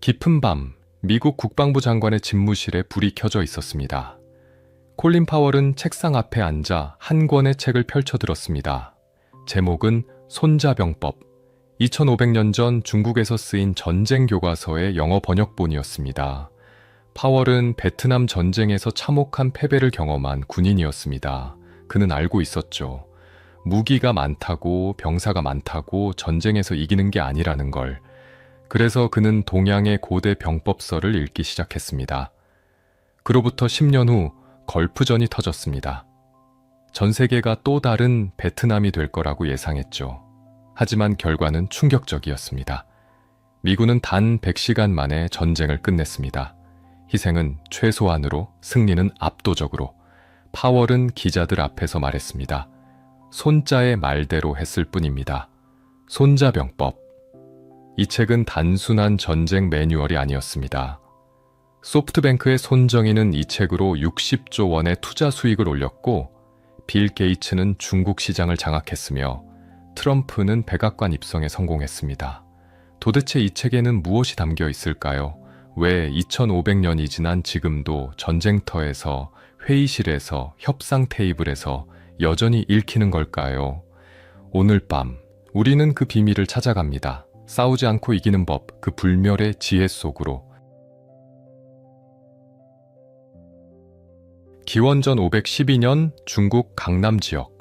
깊은 밤, 미국 국방부 장관의 집무실에 불이 켜져 있었습니다. 콜린 파월은 책상 앞에 앉아 한 권의 책을 펼쳐들었습니다. 제목은 손자병법, 2500년 전 중국에서 쓰인 전쟁 교과서의 영어 번역본이었습니다. 파월은 베트남 전쟁에서 참혹한 패배를 경험한 군인이었습니다. 그는 알고 있었죠. 무기가 많다고 병사가 많다고 전쟁에서 이기는 게 아니라는 걸. 그래서 그는 동양의 고대 병법서를 읽기 시작했습니다. 그로부터 10년 후 걸프전이 터졌습니다. 전 세계가 또 다른 베트남이 될 거라고 예상했죠. 하지만 결과는 충격적이었습니다. 미군은 단 100시간 만에 전쟁을 끝냈습니다. 희생은 최소한으로, 승리는 압도적으로. 파월은 기자들 앞에서 말했습니다. 손자의 말대로 했을 뿐입니다. 손자병법. 이 책은 단순한 전쟁 매뉴얼이 아니었습니다. 소프트뱅크의 손정희는 이 책으로 60조 원의 투자 수익을 올렸고, 빌 게이츠는 중국 시장을 장악했으며 트럼프는 백악관 입성에 성공했습니다. 도대체 이 책에는 무엇이 담겨 있을까요? 왜 2500년이 지난 지금도 전쟁터에서, 회의실에서, 협상 테이블에서 여전히 읽히는 걸까요? 오늘 밤 우리는 그 비밀을 찾아갑니다. 싸우지 않고 이기는 법, 그 불멸의 지혜 속으로. 기원전 512년 중국 강남 지역.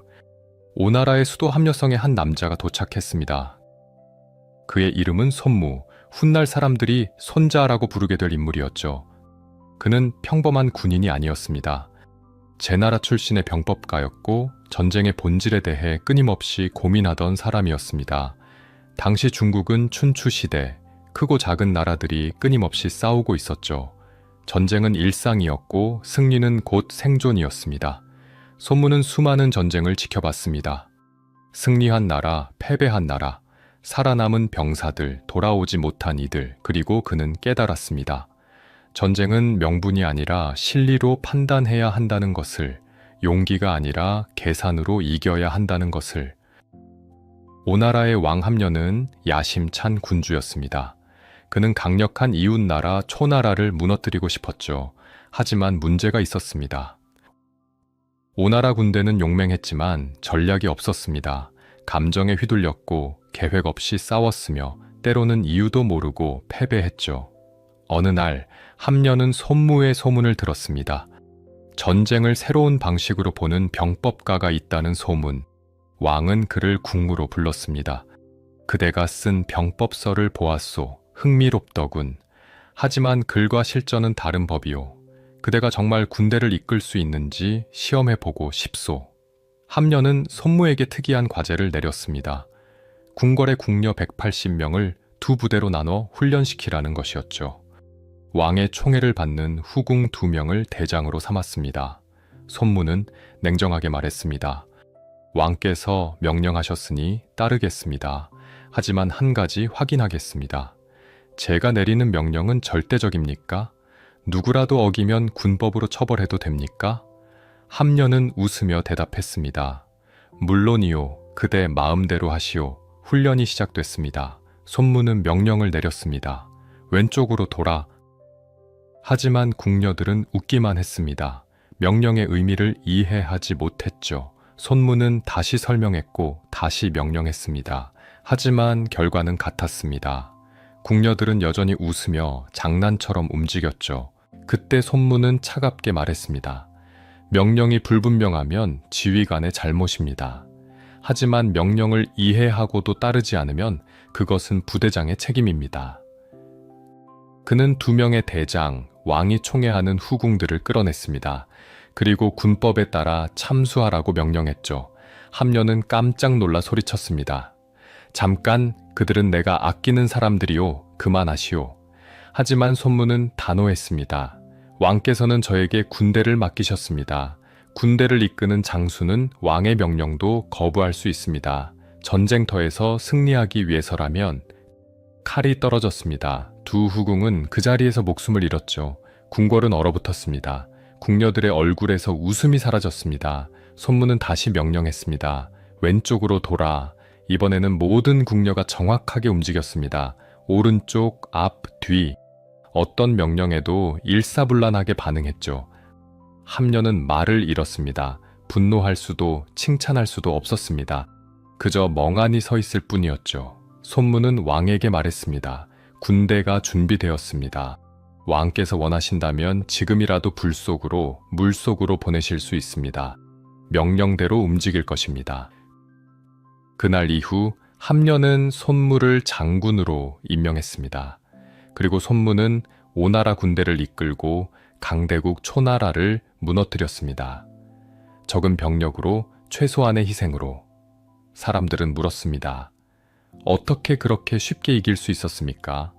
오나라의 수도 함려성에 한 남자가 도착했습니다. 그의 이름은 손무, 훗날 사람들이 손자라고 부르게 될 인물이었죠. 그는 평범한 군인이 아니었습니다. 제나라 출신의 병법가였고 전쟁의 본질에 대해 끊임없이 고민하던 사람이었습니다. 당시 중국은 춘추 시대, 크고 작은 나라들이 끊임없이 싸우고 있었죠. 전쟁은 일상이었고 승리는 곧 생존이었습니다. 손무는 수많은 전쟁을 지켜봤습니다. 승리한 나라, 패배한 나라, 살아남은 병사들, 돌아오지 못한 이들, 그리고 그는 깨달았습니다. 전쟁은 명분이 아니라 실리로 판단해야 한다는 것을, 용기가 아니라 계산으로 이겨야 한다는 것을. 오나라의 왕 함려는 야심찬 군주였습니다. 그는 강력한 이웃나라 초나라를 무너뜨리고 싶었죠. 하지만 문제가 있었습니다. 오나라 군대는 용맹했지만 전략이 없었습니다. 감정에 휘둘렸고 계획 없이 싸웠으며 때로는 이유도 모르고 패배했죠. 어느 날 함려는 손무의 소문을 들었습니다. 전쟁을 새로운 방식으로 보는 병법가가 있다는 소문. 왕은 그를 궁으로 불렀습니다. 그대가 쓴 병법서를 보았소. 흥미롭더군. 하지만 글과 실전은 다른 법이오. 그대가 정말 군대를 이끌 수 있는지 시험해보고 싶소. 함려는 손무에게 특이한 과제를 내렸습니다. 궁궐의 궁녀 180명을 두 부대로 나눠 훈련시키라는 것이었죠. 왕의 총애를 받는 후궁 2명을 대장으로 삼았습니다. 손무는 냉정하게 말했습니다. 왕께서 명령하셨으니 따르겠습니다. 하지만 한 가지 확인하겠습니다. 제가 내리는 명령은 절대적입니까? 누구라도 어기면 군법으로 처벌해도 됩니까? 함려는 웃으며 대답했습니다. 물론이요. 그대 마음대로 하시오. 훈련이 시작됐습니다. 손무는 명령을 내렸습니다. 왼쪽으로 돌아. 하지만 궁녀들은 웃기만 했습니다. 명령의 의미를 이해하지 못했죠. 손무는 다시 설명했고 다시 명령했습니다. 하지만 결과는 같았습니다. 궁녀들은 여전히 웃으며 장난처럼 움직였죠. 그때 손무는 차갑게 말했습니다. 명령이 불분명하면 지휘관의 잘못입니다. 하지만 명령을 이해하고도 따르지 않으면 그것은 부대장의 책임입니다. 그는 2명의 대장, 왕이 총애하는 후궁들을 끌어냈습니다. 그리고 군법에 따라 참수하라고 명령했죠. 함려는 깜짝 놀라 소리쳤습니다. 잠깐, 그들은 내가 아끼는 사람들이오. 그만하시오. 하지만 손무는 단호했습니다. 왕께서는 저에게 군대를 맡기셨습니다. 군대를 이끄는 장수는 왕의 명령도 거부할 수 있습니다. 전쟁터에서 승리하기 위해서라면. 칼이 떨어졌습니다. 두 후궁은 그 자리에서 목숨을 잃었죠. 궁궐은 얼어붙었습니다. 궁녀들의 얼굴에서 웃음이 사라졌습니다. 손무는 다시 명령했습니다. 왼쪽으로 돌아. 이번에는 모든 궁녀가 정확하게 움직였습니다. 오른쪽, 앞, 뒤. 어떤 명령에도 일사불란하게 반응했죠. 함녀는 말을 잃었습니다. 분노할 수도 칭찬할 수도 없었습니다. 그저 멍하니 서 있을 뿐이었죠. 손무는 왕에게 말했습니다. 군대가 준비되었습니다. 왕께서 원하신다면 지금이라도 불 속으로, 물 속으로 보내실 수 있습니다. 명령대로 움직일 것입니다. 그날 이후 함녀는 손무를 장군으로 임명했습니다. 그리고 손무는 오나라 군대를 이끌고 강대국 초나라를 무너뜨렸습니다. 적은 병력으로 최소한의 희생으로. 사람들은 물었습니다. 어떻게 그렇게 쉽게 이길 수 있었습니까?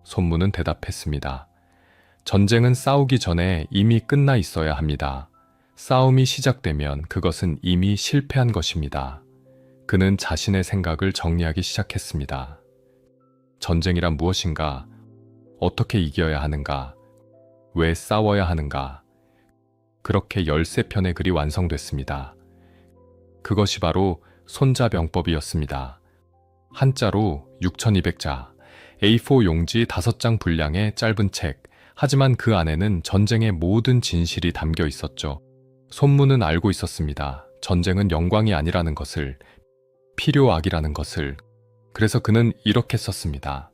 손무는 대답했습니다. 전쟁은 싸우기 전에 이미 끝나 있어야 합니다. 싸움이 시작되면 그것은 이미 실패한 것입니다. 그는 자신의 생각을 정리하기 시작했습니다. 전쟁이란 무엇인가? 어떻게 이겨야 하는가? 왜 싸워야 하는가? 그렇게 13편의 글이 완성됐습니다. 그것이 바로 손자병법이었습니다. 한자로 6200자, A4 용지 5장 분량의 짧은 책, 하지만 그 안에는 전쟁의 모든 진실이 담겨 있었죠. 손무는 알고 있었습니다. 전쟁은 영광이 아니라는 것을, 필요악이라는 것을. 그래서 그는 이렇게 썼습니다.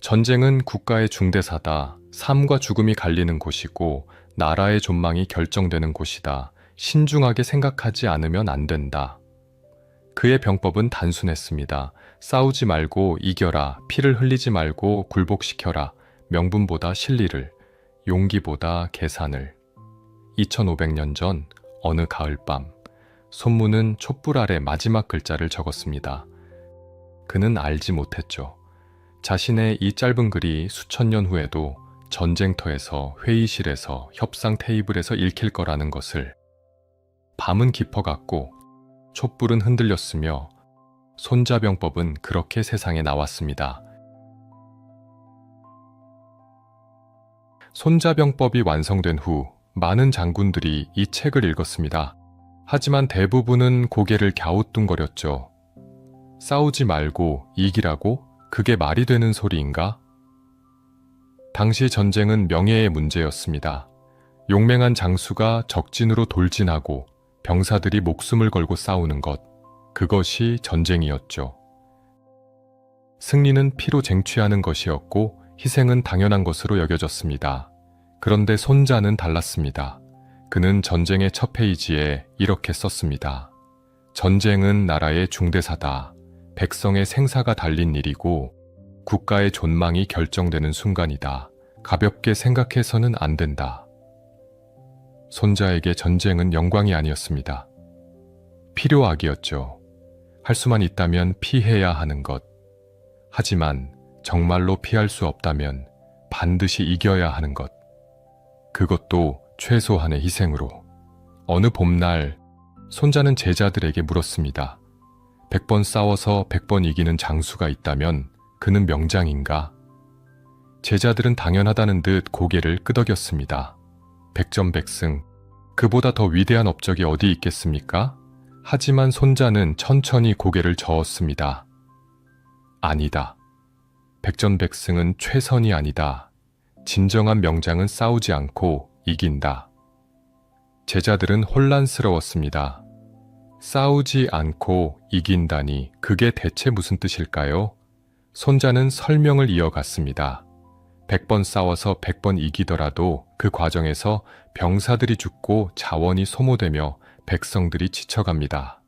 전쟁은 국가의 중대사다. 삶과 죽음이 갈리는 곳이고 나라의 존망이 결정되는 곳이다. 신중하게 생각하지 않으면 안 된다. 그의 병법은 단순했습니다. 싸우지 말고 이겨라. 피를 흘리지 말고 굴복시켜라. 명분보다 실리를, 용기보다 계산을. 2500년 전 어느 가을밤, 손무는 촛불 아래 마지막 글자를 적었습니다. 그는 알지 못했죠. 자신의 이 짧은 글이 수천 년 후에도 전쟁터에서, 회의실에서, 협상 테이블에서 읽힐 거라는 것을. 밤은 깊어갔고 촛불은 흔들렸으며 손자병법은 그렇게 세상에 나왔습니다. 손자병법이 완성된 후 많은 장군들이 이 책을 읽었습니다. 하지만 대부분은 고개를 갸우뚱거렸죠. 싸우지 말고 이기라고? 그게 말이 되는 소리인가? 당시 전쟁은 명예의 문제였습니다. 용맹한 장수가 적진으로 돌진하고 병사들이 목숨을 걸고 싸우는 것, 그것이 전쟁이었죠. 승리는 피로 쟁취하는 것이었고 희생은 당연한 것으로 여겨졌습니다. 그런데 손자는 달랐습니다. 그는 전쟁의 첫 페이지에 이렇게 썼습니다. 전쟁은 나라의 중대사다. 백성의 생사가 달린 일이고 국가의 존망이 결정되는 순간이다. 가볍게 생각해서는 안 된다. 손자에게 전쟁은 영광이 아니었습니다. 필요악이었죠. 할 수만 있다면 피해야 하는 것. 하지만 정말로 피할 수 없다면 반드시 이겨야 하는 것. 그것도 최소한의 희생으로. 어느 봄날 손자는 제자들에게 물었습니다. 100번 싸워서 100번 이기는 장수가 있다면 그는 명장인가? 제자들은 당연하다는 듯 고개를 끄덕였습니다. 백전백승, 그보다 더 위대한 업적이 어디 있겠습니까? 하지만 손자는 천천히 고개를 저었습니다. 아니다. 백전백승은 최선이 아니다. 진정한 명장은 싸우지 않고 이긴다. 제자들은 혼란스러웠습니다. 싸우지 않고 이긴다니 그게 대체 무슨 뜻일까요? 손자는 설명을 이어갔습니다. 100번 싸워서 100번 이기더라도 그 과정에서 병사들이 죽고 자원이 소모되며 백성들이 지쳐갑니다.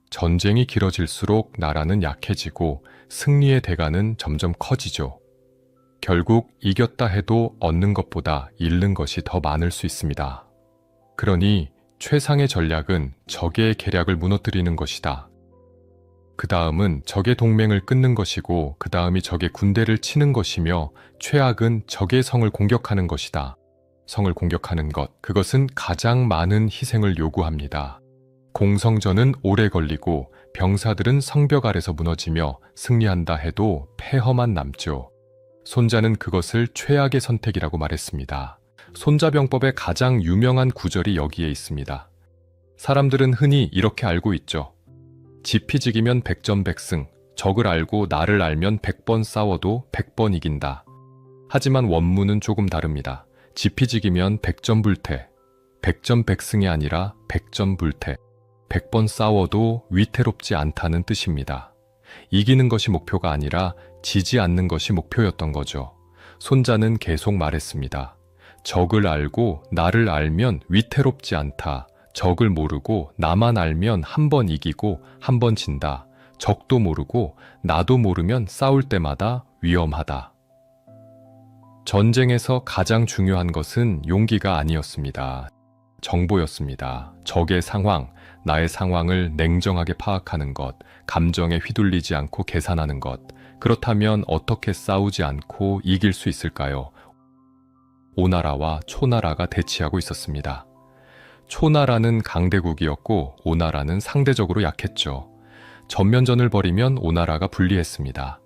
전쟁이 길어질수록 나라는 약해지고 승리의 대가는 점점 커지죠. 결국 이겼다 해도 얻는 것보다 잃는 것이 더 많을 수 있습니다. 그러니 최상의 전략은 적의 계략을 무너뜨리는 것이다. 그 다음은 적의 동맹을 끊는 것이고 그 다음이 적의 군대를 치는 것이며 최악은 적의 성을 공격하는 것이다. 성을 공격하는 것, 그것은 가장 많은 희생을 요구합니다. 공성전은 오래 걸리고 병사들은 성벽 아래서 무너지며 승리한다 해도 폐허만 남죠. 손자는 그것을 최악의 선택이라고 말했습니다. 손자병법의 가장 유명한 구절이 여기에 있습니다. 사람들은 흔히 이렇게 알고 있죠. 지피지기면 백전백승, 적을 알고 나를 알면 100번 싸워도 100번 이긴다. 하지만 원문은 조금 다릅니다. 지피지기면 백전불태, 백전백승이 아니라 백전불태, 100번 싸워도 위태롭지 않다는 뜻입니다. 이기는 것이 목표가 아니라 지지 않는 것이 목표였던 거죠. 손자는 계속 말했습니다. 적을 알고 나를 알면 위태롭지 않다. 적을 모르고 나만 알면 한 번 이기고 한 번 진다. 적도 모르고 나도 모르면 싸울 때마다 위험하다. 전쟁에서 가장 중요한 것은 용기가 아니었습니다. 정보였습니다. 적의 상황, 나의 상황을 냉정하게 파악하는 것, 감정에 휘둘리지 않고 계산하는 것. 그렇다면 어떻게 싸우지 않고 이길 수 있을까요? 오나라와 초나라가 대치하고 있었습니다. 초나라는 강대국이었고 오나라는 상대적으로 약했죠. 전면전을 벌이면 오나라가 불리했습니다.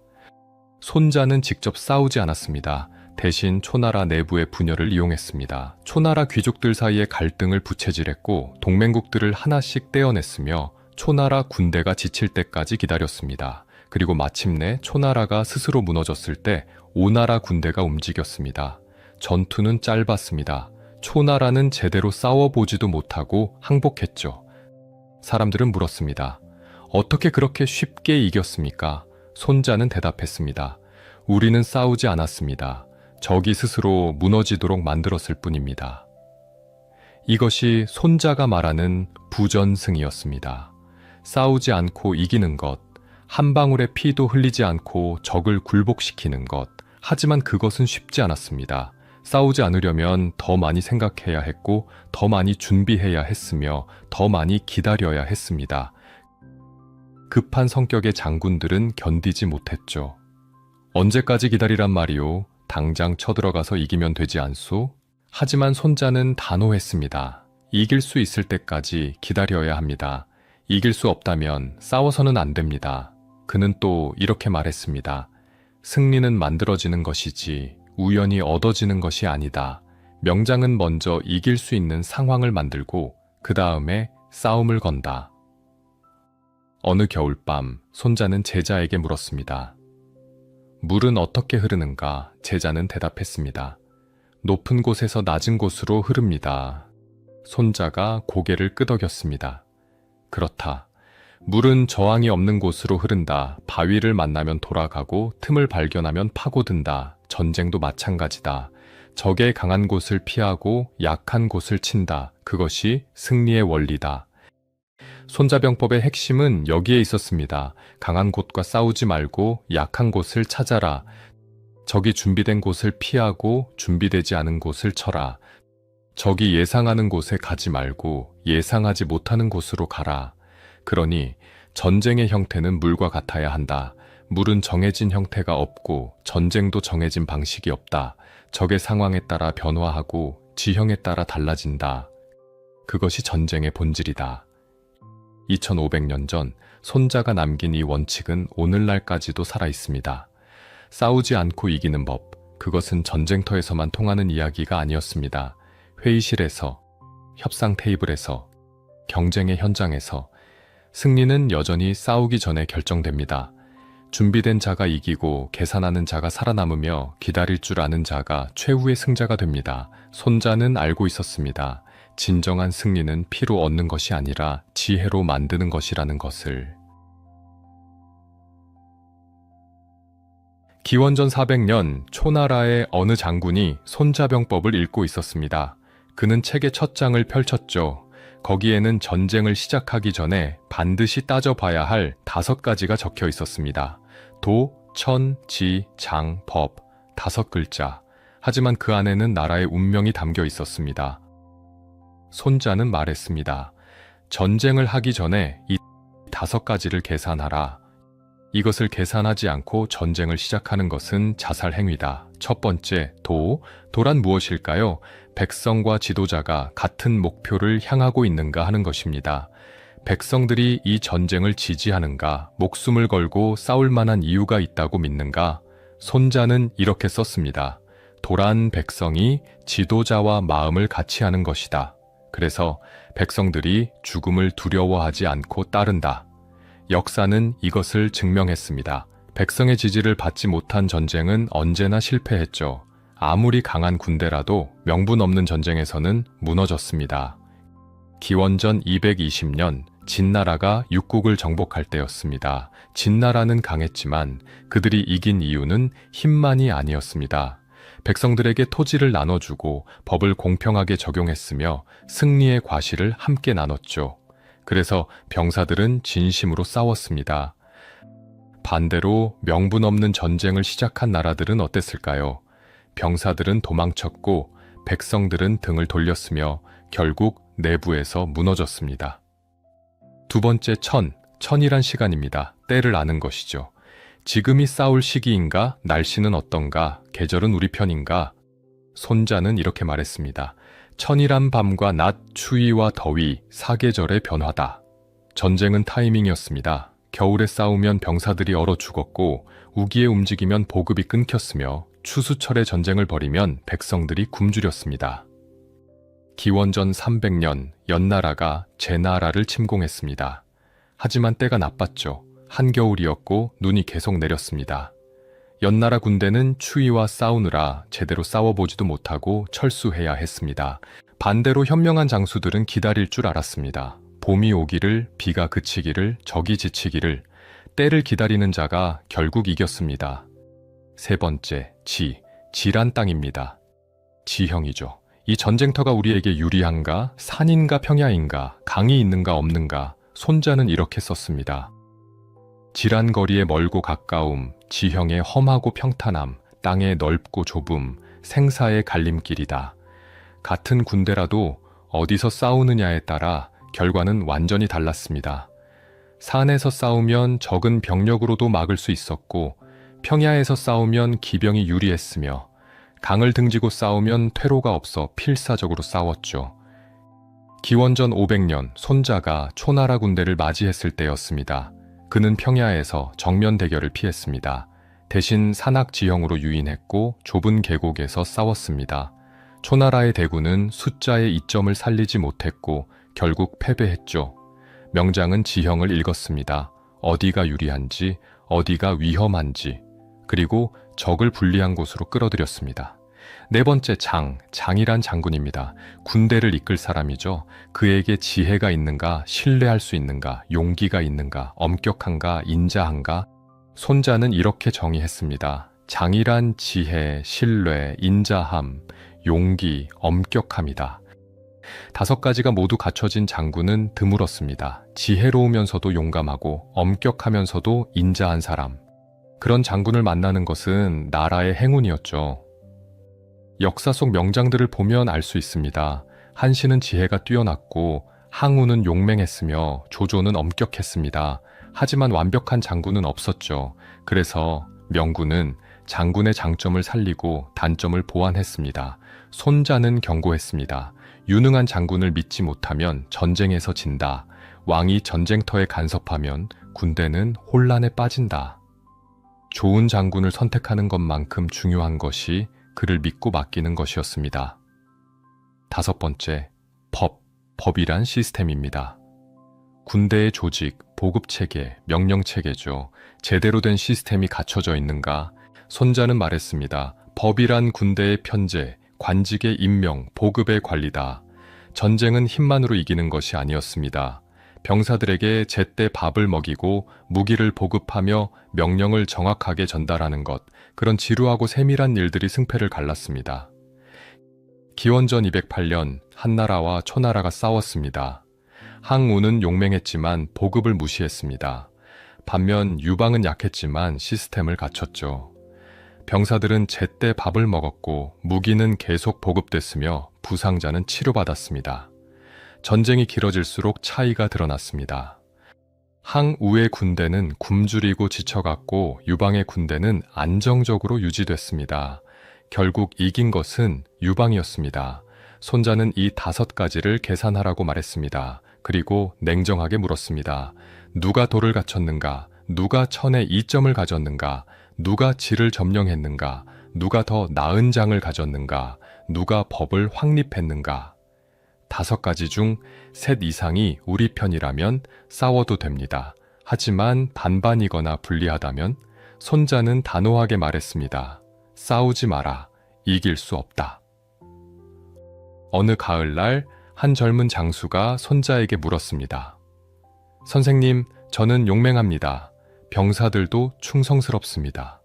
손자는 직접 싸우지 않았습니다. 대신 초나라 내부의 분열을 이용했습니다. 초나라 귀족들 사이의 갈등을 부채질했고 동맹국들을 하나씩 떼어냈으며 초나라 군대가 지칠 때까지 기다렸습니다. 그리고 마침내 초나라가 스스로 무너졌을 때 오나라 군대가 움직였습니다. 전투는 짧았습니다. 초나라는 제대로 싸워보지도 못하고 항복했죠. 사람들은 물었습니다. 어떻게 그렇게 쉽게 이겼습니까? 손자는 대답했습니다. 우리는 싸우지 않았습니다. 적이 스스로 무너지도록 만들었을 뿐입니다. 이것이 손자가 말하는 부전승이었습니다. 싸우지 않고 이기는 것, 한 방울의 피도 흘리지 않고 적을 굴복시키는 것. 하지만 그것은 쉽지 않았습니다. 싸우지 않으려면 더 많이 생각해야 했고 더 많이 준비해야 했으며 더 많이 기다려야 했습니다. 급한 성격의 장군들은 견디지 못했죠. 언제까지 기다리란 말이오? 당장 쳐들어가서 이기면 되지 않소? 하지만 손자는 단호했습니다. 이길 수 있을 때까지 기다려야 합니다. 이길 수 없다면 싸워서는 안 됩니다. 그는 또 이렇게 말했습니다. 승리는 만들어지는 것이지 우연히 얻어지는 것이 아니다. 명장은 먼저 이길 수 있는 상황을 만들고 그 다음에 싸움을 건다. 어느 겨울밤 손자는 제자에게 물었습니다. 물은 어떻게 흐르는가? 제자는 대답했습니다. 높은 곳에서 낮은 곳으로 흐릅니다. 손자가 고개를 끄덕였습니다. 그렇다. 물은 저항이 없는 곳으로 흐른다. 바위를 만나면 돌아가고 틈을 발견하면 파고든다. 전쟁도 마찬가지다. 적의 강한 곳을 피하고 약한 곳을 친다. 그것이 승리의 원리다. 손자병법의 핵심은 여기에 있었습니다. 강한 곳과 싸우지 말고 약한 곳을 찾아라. 적이 준비된 곳을 피하고 준비되지 않은 곳을 쳐라. 적이 예상하는 곳에 가지 말고 예상하지 못하는 곳으로 가라. 그러니 전쟁의 형태는 물과 같아야 한다. 물은 정해진 형태가 없고 전쟁도 정해진 방식이 없다. 적의 상황에 따라 변화하고 지형에 따라 달라진다. 그것이 전쟁의 본질이다. 2500년 전 손자가 남긴 이 원칙은 오늘날까지도 살아있습니다. 싸우지 않고 이기는 법, 그것은 전쟁터에서만 통하는 이야기가 아니었습니다. 회의실에서, 협상 테이블에서, 경쟁의 현장에서 승리는 여전히 싸우기 전에 결정됩니다. 준비된 자가 이기고 계산하는 자가 살아남으며 기다릴 줄 아는 자가 최후의 승자가 됩니다. 손자는 알고 있었습니다. 진정한 승리는 피로 얻는 것이 아니라 지혜로 만드는 것이라는 것을. 기원전 400년 초나라의 어느 장군이 손자병법을 읽고 있었습니다. 그는 책의 첫 장을 펼쳤죠. 거기에는 전쟁을 시작하기 전에 반드시 따져봐야 할 5가지가 적혀 있었습니다. 도, 천, 지, 장, 법, 5글자. 하지만 그 안에는 나라의 운명이 담겨 있었습니다. 손자는 말했습니다. 전쟁을 하기 전에 이 5가지를 계산하라. 이것을 계산하지 않고 전쟁을 시작하는 것은 자살 행위다. 첫 번째, 도란 무엇일까요? 백성과 지도자가 같은 목표를 향하고 있는가 하는 것입니다. 백성들이 이 전쟁을 지지하는가, 목숨을 걸고 싸울 만한 이유가 있다고 믿는가? 손자는 이렇게 썼습니다. 도란 백성이 지도자와 마음을 같이 하는 것이다. 그래서 백성들이 죽음을 두려워하지 않고 따른다. 역사는 이것을 증명했습니다. 백성의 지지를 받지 못한 전쟁은 언제나 실패했죠. 아무리 강한 군대라도 명분 없는 전쟁에서는 무너졌습니다. 기원전 220년 진나라가 육국을 정복할 때였습니다. 진나라는 강했지만 그들이 이긴 이유는 힘만이 아니었습니다. 백성들에게 토지를 나눠주고 법을 공평하게 적용했으며 승리의 과실을 함께 나눴죠. 그래서 병사들은 진심으로 싸웠습니다. 반대로 명분 없는 전쟁을 시작한 나라들은 어땠을까요? 병사들은 도망쳤고 백성들은 등을 돌렸으며 결국 내부에서 무너졌습니다. 두 번째 천이란 시간입니다. 때를 아는 것이죠. 지금이 싸울 시기인가? 날씨는 어떤가? 계절은 우리 편인가? 손자는 이렇게 말했습니다. 천이란 밤과 낮, 추위와 더위, 사계절의 변화다. 전쟁은 타이밍이었습니다. 겨울에 싸우면 병사들이 얼어 죽었고 우기에 움직이면 보급이 끊겼으며 추수철에 전쟁을 벌이면 백성들이 굶주렸습니다. 기원전 300년 연나라가 제나라를 침공했습니다. 하지만 때가 나빴죠. 한겨울이었고 눈이 계속 내렸습니다. 연나라 군대는 추위와 싸우느라 제대로 싸워보지도 못하고 철수해야 했습니다. 반대로 현명한 장수들은 기다릴 줄 알았습니다. 봄이 오기를, 비가 그치기를, 적이 지치기를, 때를 기다리는 자가 결국 이겼습니다. 세 번째, 지란 땅입니다. 지형이죠. 이 전쟁터가 우리에게 유리한가, 산인가 평야인가, 강이 있는가 없는가, 손자는 이렇게 썼습니다. 지란 거리의 멀고 가까움, 지형의 험하고 평탄함, 땅의 넓고 좁음, 생사의 갈림길이다. 같은 군대라도 어디서 싸우느냐에 따라 결과는 완전히 달랐습니다. 산에서 싸우면 적은 병력으로도 막을 수 있었고 평야에서 싸우면 기병이 유리했으며 강을 등지고 싸우면 퇴로가 없어 필사적으로 싸웠죠. 기원전 500년 손자가 초나라 군대를 맞이했을 때였습니다. 그는 평야에서 정면 대결을 피했습니다. 대신 산악 지형으로 유인했고 좁은 계곡에서 싸웠습니다. 초나라의 대군은 숫자의 이점을 살리지 못했고 결국 패배했죠. 명장은 지형을 읽었습니다. 어디가 유리한지, 어디가 위험한지, 그리고 적을 불리한 곳으로 끌어들였습니다. 네 번째 장이란 장군입니다. 군대를 이끌 사람이죠. 그에게 지혜가 있는가, 신뢰할 수 있는가, 용기가 있는가, 엄격한가, 인자한가. 손자는 이렇게 정의했습니다. 장이란 지혜, 신뢰, 인자함, 용기, 엄격함이다. 5가지가 모두 갖춰진 장군은 드물었습니다. 지혜로우면서도 용감하고 엄격하면서도 인자한 사람. 그런 장군을 만나는 것은 나라의 행운이었죠. 역사 속 명장들을 보면 알 수 있습니다. 한시는 지혜가 뛰어났고 항우는 용맹했으며 조조는 엄격했습니다. 하지만 완벽한 장군은 없었죠. 그래서 명군은 장군의 장점을 살리고 단점을 보완했습니다. 손자는 경고했습니다. 유능한 장군을 믿지 못하면 전쟁에서 진다. 왕이 전쟁터에 간섭하면 군대는 혼란에 빠진다. 좋은 장군을 선택하는 것만큼 중요한 것이 그를 믿고 맡기는 것이었습니다. 5번째, 법이란 시스템입니다. 군대의 조직, 보급체계, 명령체계죠. 제대로 된 시스템이 갖춰져 있는가? 손자는 말했습니다. 법이란 군대의 편제, 관직의 임명, 보급의 관리다. 전쟁은 힘만으로 이기는 것이 아니었습니다. 병사들에게 제때 밥을 먹이고 무기를 보급하며 명령을 정확하게 전달하는 것, 그런 지루하고 세밀한 일들이 승패를 갈랐습니다. 기원전 208년 한나라와 초나라가 싸웠습니다. 항우는 용맹했지만 보급을 무시했습니다. 반면 유방은 약했지만 시스템을 갖췄죠. 병사들은 제때 밥을 먹었고 무기는 계속 보급됐으며 부상자는 치료받았습니다. 전쟁이 길어질수록 차이가 드러났습니다. 항우의 군대는 굶주리고 지쳐갔고 유방의 군대는 안정적으로 유지됐습니다. 결국 이긴 것은 유방이었습니다. 손자는 이 5가지를 계산하라고 말했습니다. 그리고 냉정하게 물었습니다. 누가 도를 갖췄는가? 누가 천에 이점을 가졌는가? 누가 지를 점령했는가? 누가 더 나은 장을 가졌는가? 누가 법을 확립했는가? 5가지 중 셋 이상이 우리 편이라면 싸워도 됩니다. 하지만 반반이거나 불리하다면 손자는 단호하게 말했습니다. 싸우지 마라. 이길 수 없다. 어느 가을날 한 젊은 장수가 손자에게 물었습니다. 선생님, 저는 용맹합니다. 병사들도 충성스럽습니다.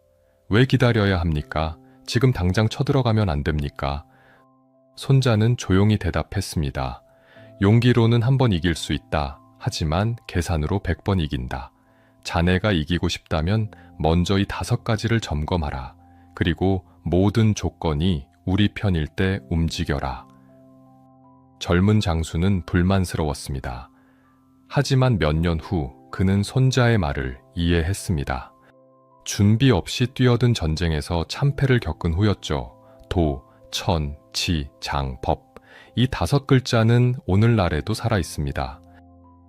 왜 기다려야 합니까? 지금 당장 쳐들어가면 안 됩니까? 손자는 조용히 대답했습니다. 용기로는 한 번 이길 수 있다. 하지만 계산으로 100번 이긴다. 자네가 이기고 싶다면 먼저 이 5가지를 점검하라. 그리고 모든 조건이 우리 편일 때 움직여라. 젊은 장수는 불만스러웠습니다. 하지만 몇 년 후 그는 손자의 말을 이해했습니다. 준비 없이 뛰어든 전쟁에서 참패를 겪은 후였죠. 도, 천, 지, 장, 법. 이 5글자는 오늘날에도 살아있습니다.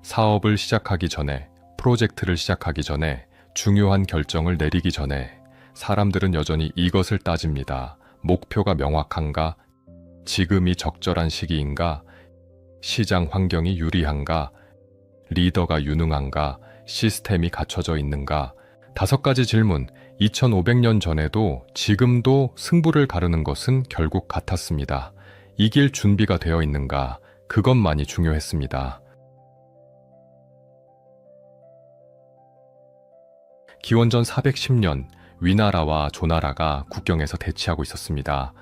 사업을 시작하기 전에, 프로젝트를 시작하기 전에, 중요한 결정을 내리기 전에 사람들은 여전히 이것을 따집니다. 목표가 명확한가? 지금이 적절한 시기인가? 시장 환경이 유리한가? 리더가 유능한가? 시스템이 갖춰져 있는가? 5가지 질문, 2500년 전에도 지금도 승부를 가르는 것은 결국 같았습니다. 이길 준비가 되어 있는가? 그것만이 중요했습니다. 기원전 410년 위나라와 조나라가 국경에서 대치하고 있었습니다.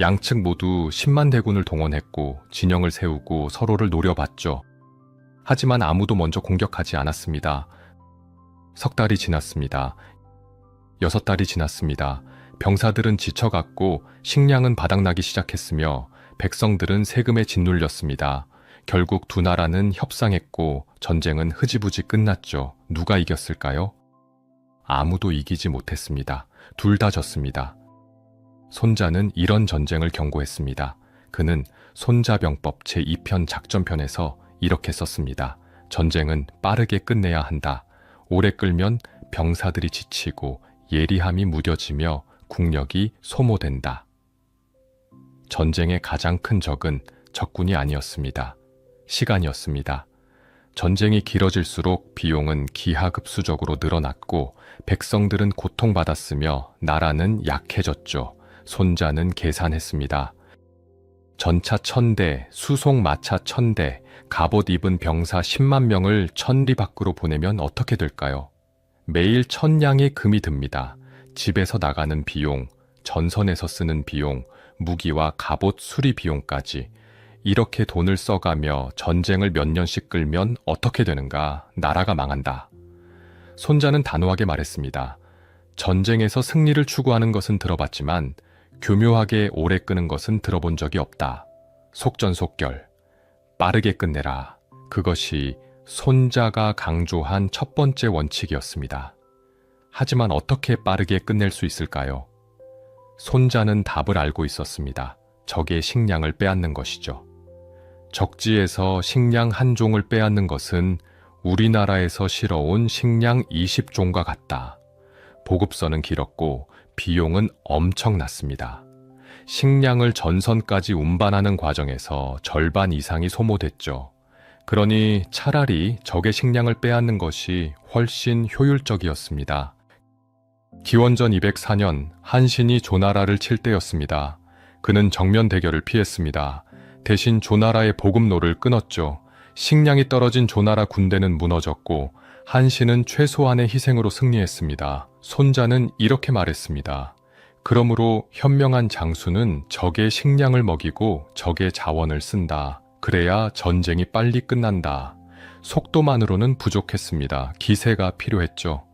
양측 모두 10만 대군을 동원했고 진영을 세우고 서로를 노려봤죠. 하지만 아무도 먼저 공격하지 않았습니다. 석 달이 지났습니다. 6달이 지났습니다. 병사들은 지쳐갔고 식량은 바닥나기 시작했으며 백성들은 세금에 짓눌렸습니다. 결국 두 나라는 협상했고 전쟁은 흐지부지 끝났죠. 누가 이겼을까요? 아무도 이기지 못했습니다. 둘 다 졌습니다. 손자는 이런 전쟁을 경고했습니다. 그는 손자병법 제2편 작전편에서 이렇게 썼습니다. 전쟁은 빠르게 끝내야 한다. 오래 끌면 병사들이 지치고 예리함이 무뎌지며 국력이 소모된다. 전쟁의 가장 큰 적은 적군이 아니었습니다. 시간이었습니다. 전쟁이 길어질수록 비용은 기하급수적으로 늘어났고 백성들은 고통받았으며 나라는 약해졌죠. 손자는 계산했습니다. 전차 1000대, 수송 마차 1000대, 갑옷 입은 병사 10만 명을 천리 밖으로 보내면 어떻게 될까요? 매일 1000냥의 금이 듭니다. 집에서 나가는 비용, 전선에서 쓰는 비용, 무기와 갑옷 수리 비용까지. 이렇게 돈을 써가며 전쟁을 몇 년씩 끌면 어떻게 되는가? 나라가 망한다. 손자는 단호하게 말했습니다. 전쟁에서 승리를 추구하는 것은 들어봤지만 교묘하게 오래 끄는 것은 들어본 적이 없다. 속전속결, 빠르게 끝내라. 그것이 손자가 강조한 첫 번째 원칙이었습니다. 하지만 어떻게 빠르게 끝낼 수 있을까요? 손자는 답을 알고 있었습니다. 적의 식량을 빼앗는 것이죠. 적지에서 식량 한 종을 빼앗는 것은 우리나라에서 실어온 식량 20종과 같다. 보급선은 길었고 비용은 엄청났습니다. 식량을 전선까지 운반하는 과정에서 절반 이상이 소모됐죠. 그러니 차라리 적의 식량을 빼앗는 것이 훨씬 효율적이었습니다. 기원전 204년 한신이 조나라를 칠 때였습니다. 그는 정면 대결을 피했습니다. 대신 조나라의 보급로를 끊었죠. 식량이 떨어진 조나라 군대는 무너졌고 한신은 최소한의 희생으로 승리했습니다. 손자는 이렇게 말했습니다. 그러므로 현명한 장수는 적의 식량을 먹이고 적의 자원을 쓴다. 그래야 전쟁이 빨리 끝난다. 속도만으로는 부족했습니다. 기세가 필요했죠.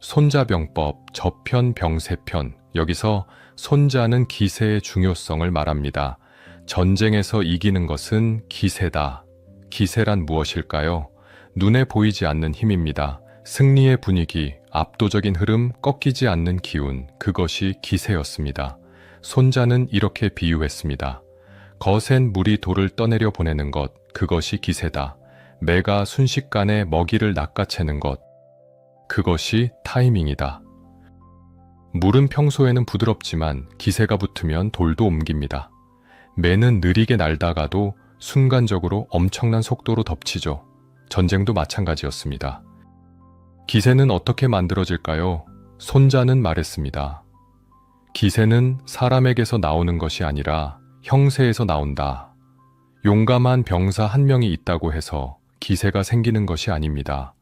손자병법, 저편, 병세편. 여기서 손자는 기세의 중요성을 말합니다. 전쟁에서 이기는 것은 기세다. 기세란 무엇일까요? 눈에 보이지 않는 힘입니다. 승리의 분위기, 압도적인 흐름, 꺾이지 않는 기운, 그것이 기세였습니다. 손자는 이렇게 비유했습니다. 거센 물이 돌을 떠내려 보내는 것, 그것이 기세다. 매가 순식간에 먹이를 낚아채는 것, 그것이 타이밍이다. 물은 평소에는 부드럽지만 기세가 붙으면 돌도 옮깁니다. 매는 느리게 날다가도 순간적으로 엄청난 속도로 덮치죠. 전쟁도 마찬가지였습니다. 기세는 어떻게 만들어질까요? 손자는 말했습니다. 기세는 사람에게서 나오는 것이 아니라 형세에서 나온다. 용감한 병사 한 명이 있다고 해서 기세가 생기는 것이 아닙니다.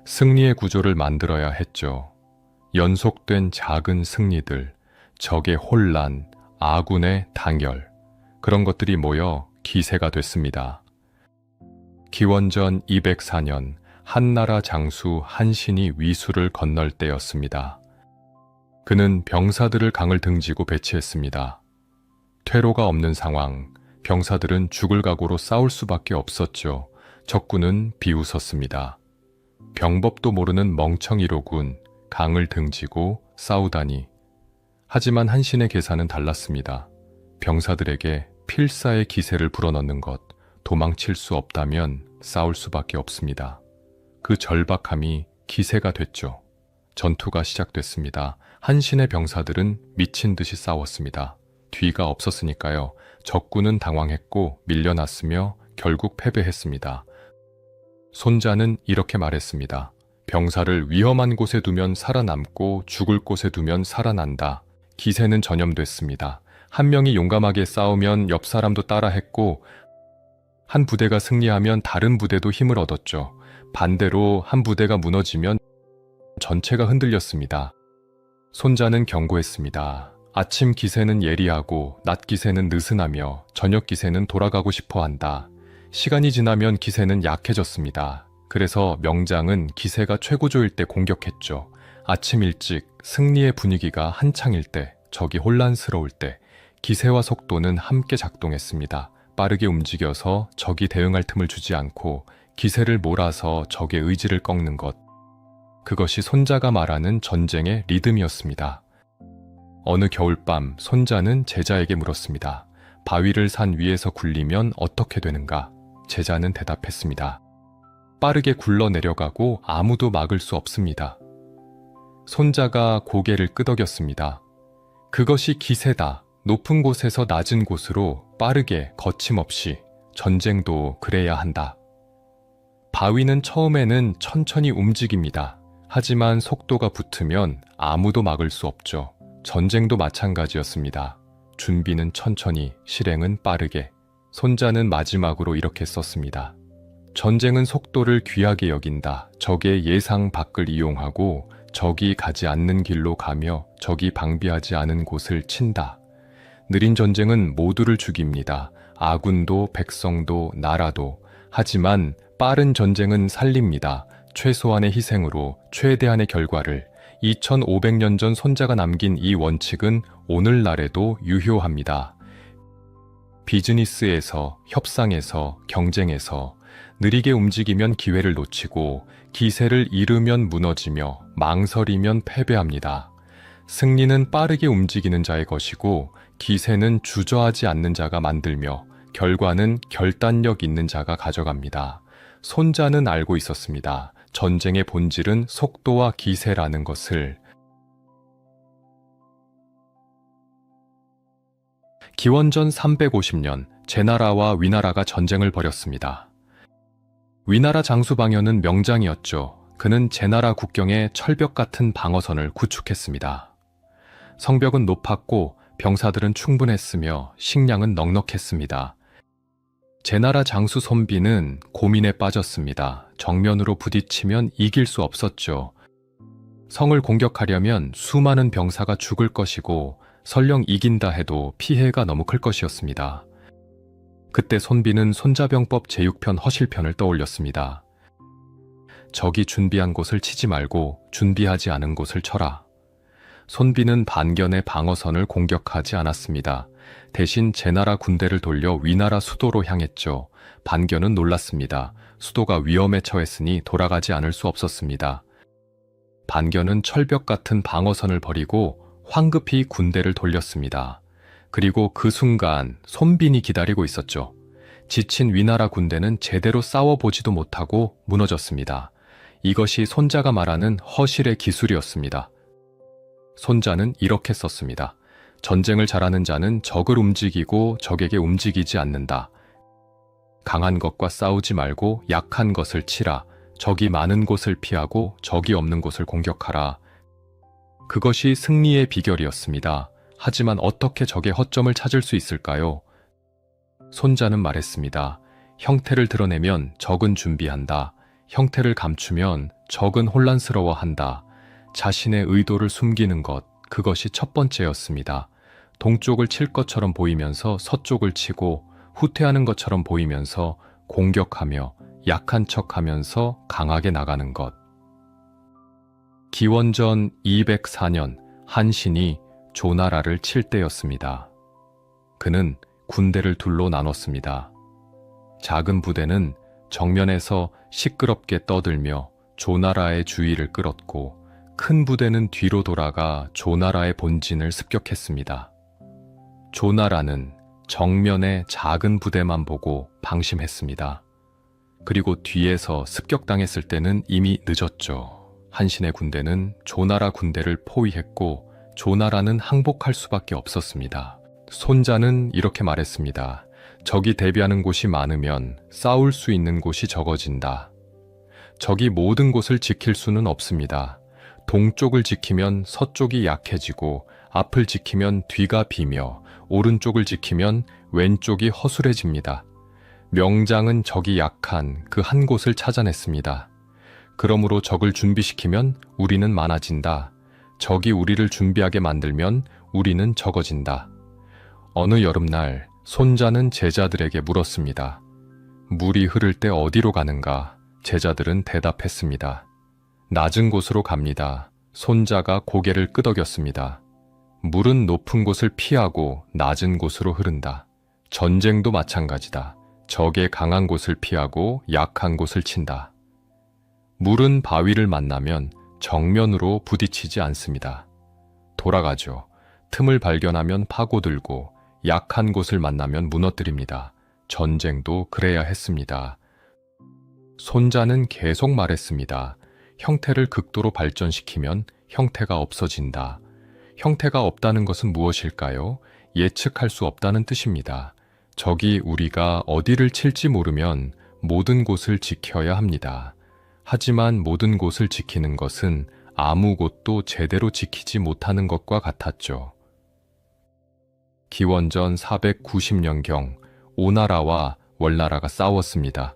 승리의 구조를 만들어야 했죠. 연속된 작은 승리들, 적의 혼란, 아군의 당열, 그런 것들이 모여 기세가 됐습니다. 기원전 204년 한나라 장수 한신이 위수를 건널 때였습니다. 그는 병사들을 강을 등지고 배치했습니다. 퇴로가 없는 상황, 병사들은 죽을 각오로 싸울 수밖에 없었죠. 적군은 비웃었습니다. 병법도 모르는 멍청이로군, 강을 등지고 싸우다니. 하지만 한신의 계산은 달랐습니다. 병사들에게 필사의 기세를 불어넣는 것, 도망칠 수 없다면 싸울 수밖에 없습니다. 그 절박함이 기세가 됐죠. 전투가 시작됐습니다. 한신의 병사들은 미친 듯이 싸웠습니다. 뒤가 없었으니까요. 적군은 당황했고 밀려났으며 결국 패배했습니다. 손자는 이렇게 말했습니다. 병사를 위험한 곳에 두면 살아남고 죽을 곳에 두면 살아난다. 기세는 전염됐습니다. 한 명이 용감하게 싸우면 옆 사람도 따라했고 한 부대가 승리하면 다른 부대도 힘을 얻었죠. 반대로 한 부대가 무너지면 전체가 흔들렸습니다. 손자는 경고했습니다. 아침 기세는 예리하고 낮 기세는 느슨하며 저녁 기세는 돌아가고 싶어 한다. 시간이 지나면 기세는 약해졌습니다. 그래서 명장은 기세가 최고조일 때 공격했죠. 아침 일찍 승리의 분위기가 한창일 때, 적이 혼란스러울 때 기세와 속도는 함께 작동했습니다. 빠르게 움직여서 적이 대응할 틈을 주지 않고 기세를 몰아서 적의 의지를 꺾는 것. 그것이 손자가 말하는 전쟁의 리듬이었습니다. 어느 겨울밤 손자는 제자에게 물었습니다. 바위를 산 위에서 굴리면 어떻게 되는가? 제자는 대답했습니다. 빠르게 굴러 내려가고 아무도 막을 수 없습니다. 손자가 고개를 끄덕였습니다. 그것이 기세다. 높은 곳에서 낮은 곳으로 빠르게 거침없이 전쟁도 그래야 한다. 바위는 처음에는 천천히 움직입니다. 하지만 속도가 붙으면 아무도 막을 수 없죠. 전쟁도 마찬가지였습니다. 준비는 천천히, 실행은 빠르게. 손자는 마지막으로 이렇게 썼습니다. 전쟁은 속도를 귀하게 여긴다. 적의 예상 밖을 이용하고 적이 가지 않는 길로 가며 적이 방비하지 않은 곳을 친다. 느린 전쟁은 모두를 죽입니다. 아군도 백성도 나라도. 하지만 빠른 전쟁은 살립니다. 최소한의 희생으로 최대한의 결과를. 2500년 전 손자가 남긴 이 원칙은 오늘날에도 유효합니다. 비즈니스에서, 협상에서, 경쟁에서 느리게 움직이면 기회를 놓치고 기세를 잃으면 무너지며 망설이면 패배합니다. 승리는 빠르게 움직이는 자의 것이고 기세는 주저하지 않는 자가 만들며 결과는 결단력 있는 자가 가져갑니다. 손자는 알고 있었습니다. 전쟁의 본질은 속도와 기세라는 것을. 기원전 350년 제나라와 위나라가 전쟁을 벌였습니다. 위나라 장수 방연은 명장이었죠. 그는 제나라 국경에 철벽 같은 방어선을 구축했습니다. 성벽은 높았고 병사들은 충분했으며 식량은 넉넉했습니다. 제나라 장수 손비는 고민에 빠졌습니다. 정면으로 부딪히면 이길 수 없었죠. 성을 공격하려면 수많은 병사가 죽을 것이고 설령 이긴다 해도 피해가 너무 클 것이었습니다. 그때 손비는 손자병법 제6편 허실편을 떠올렸습니다. 적이 준비한 곳을 치지 말고 준비하지 않은 곳을 쳐라. 손비는 반견의 방어선을 공격하지 않았습니다. 대신 제나라 군대를 돌려 위나라 수도로 향했죠. 반견은 놀랐습니다. 수도가 위험에 처했으니 돌아가지 않을 수 없었습니다. 반견은 철벽 같은 방어선을 버리고 황급히 군대를 돌렸습니다. 그리고 그 순간 손빈이 기다리고 있었죠. 지친 위나라 군대는 제대로 싸워보지도 못하고 무너졌습니다. 이것이 손자가 말하는 허실의 기술이었습니다. 손자는 이렇게 썼습니다. 전쟁을 잘하는 자는 적을 움직이고 적에게 움직이지 않는다. 강한 것과 싸우지 말고 약한 것을 치라. 적이 많은 곳을 피하고 적이 없는 곳을 공격하라. 그것이 승리의 비결이었습니다. 하지만 어떻게 적의 허점을 찾을 수 있을까요? 손자는 말했습니다. 형태를 드러내면 적은 준비한다. 형태를 감추면 적은 혼란스러워한다. 자신의 의도를 숨기는 것, 그것이 첫 번째였습니다. 동쪽을 칠 것처럼 보이면서 서쪽을 치고 후퇴하는 것처럼 보이면서 공격하며 약한 척하면서 강하게 나가는 것. 기원전 204년 한 신이 조나라를 칠 때였습니다. 그는 군대를 둘로 나눴습니다. 작은 부대는 정면에서 시끄럽게 떠들며 조나라의 주의를 끌었고 큰 부대는 뒤로 돌아가 조나라의 본진을 습격했습니다. 조나라는 정면의 작은 부대만 보고 방심했습니다. 그리고 뒤에서 습격당했을 때는 이미 늦었죠. 한신의 군대는 조나라 군대를 포위했고 조나라는 항복할 수밖에 없었습니다. 손자는 이렇게 말했습니다. 적이 대비하는 곳이 많으면 싸울 수 있는 곳이 적어진다. 적이 모든 곳을 지킬 수는 없습니다. 동쪽을 지키면 서쪽이 약해지고 앞을 지키면 뒤가 비며 오른쪽을 지키면 왼쪽이 허술해집니다. 명장은 적이 약한 그 한 곳을 찾아냈습니다. 그러므로 적을 준비시키면 우리는 많아진다. 적이 우리를 준비하게 만들면 우리는 적어진다. 어느 여름날 손자는 제자들에게 물었습니다. 물이 흐를 때 어디로 가는가? 제자들은 대답했습니다. 낮은 곳으로 갑니다. 손자가 고개를 끄덕였습니다. 물은 높은 곳을 피하고 낮은 곳으로 흐른다. 전쟁도 마찬가지다. 적의 강한 곳을 피하고 약한 곳을 친다. 물은 바위를 만나면 정면으로 부딪히지 않습니다. 돌아가죠. 틈을 발견하면 파고들고 약한 곳을 만나면 무너뜨립니다. 전쟁도 그래야 했습니다. 손자는 계속 말했습니다. 형태를 극도로 발전시키면 형태가 없어진다. 형태가 없다는 것은 무엇일까요? 예측할 수 없다는 뜻입니다. 적이 우리가 어디를 칠지 모르면 모든 곳을 지켜야 합니다. 하지만 모든 곳을 지키는 것은 아무 곳도 제대로 지키지 못하는 것과 같았죠. 기원전 490년경 오나라와 월나라가 싸웠습니다.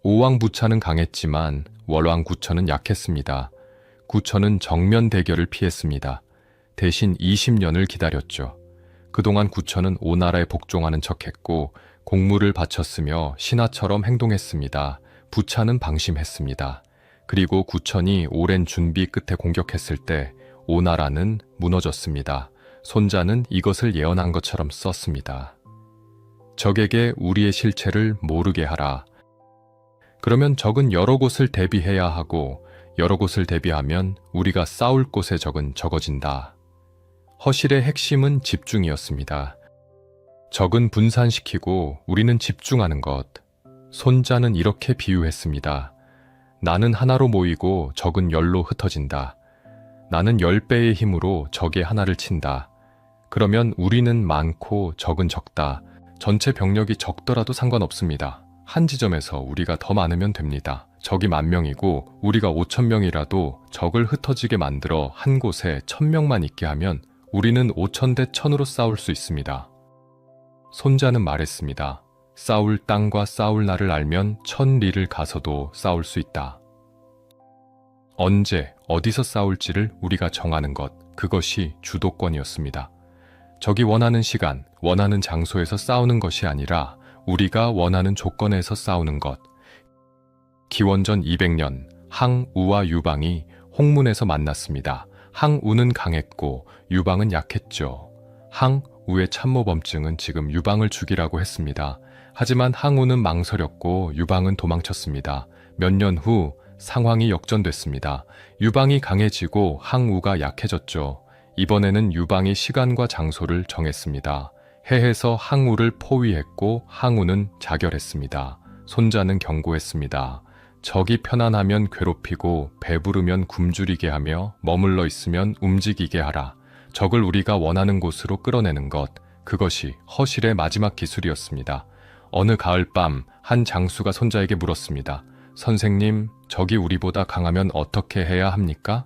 오왕 부차는 강했지만 월왕 구천은 약했습니다. 구천은 정면 대결을 피했습니다. 대신 20년을 기다렸죠. 그동안 구천은 오나라에 복종하는 척했고 공물을 바쳤으며 신하처럼 행동했습니다. 부차는 방심했습니다. 그리고 구천이 오랜 준비 끝에 공격했을 때 오나라는 무너졌습니다. 손자는 이것을 예언한 것처럼 썼습니다. 적에게 우리의 실체를 모르게 하라. 그러면 적은 여러 곳을 대비해야 하고 여러 곳을 대비하면 우리가 싸울 곳의 적은 적어진다. 허실의 핵심은 집중이었습니다. 적은 분산시키고 우리는 집중하는 것. 손자는 이렇게 비유했습니다. 나는 하나로 모이고 적은 열로 흩어진다. 나는 10배의 힘으로 적의 하나를 친다. 그러면 우리는 많고 적은 적다. 전체 병력이 적더라도 상관없습니다. 한 지점에서 우리가 더 많으면 됩니다. 적이 10,000명이고 우리가 5,000명이라도 적을 흩어지게 만들어 한 곳에 1,000명만 있게 하면 우리는 5,000대 1,000으로 싸울 수 있습니다. 손자는 말했습니다. 싸울 땅과 싸울 날을 알면 1,000리를 가서도 싸울 수 있다. 언제, 어디서 싸울지를 우리가 정하는 것, 그것이 주도권이었습니다. 적이 원하는 시간, 원하는 장소에서 싸우는 것이 아니라 우리가 원하는 조건에서 싸우는 것. 기원전 200년 항우와 유방이 홍문에서 만났습니다. 항우는 강했고 유방은 약했죠. 항우의 참모범증은 지금 유방을 죽이라고 했습니다. 하지만 항우는 망설였고 유방은 도망쳤습니다. 몇 년 후 상황이 역전됐습니다. 유방이 강해지고 항우가 약해졌죠. 이번에는 유방이 시간과 장소를 정했습니다. 해에서 항우를 포위했고 항우는 자결했습니다. 손자는 경고했습니다. 적이 편안하면 괴롭히고 배부르면 굶주리게 하며 머물러 있으면 움직이게 하라. 적을 우리가 원하는 곳으로 끌어내는 것, 그것이 허실의 마지막 기술이었습니다. 어느 가을밤 한 장수가 손자에게 물었습니다. 선생님, 적이 우리보다 강하면 어떻게 해야 합니까?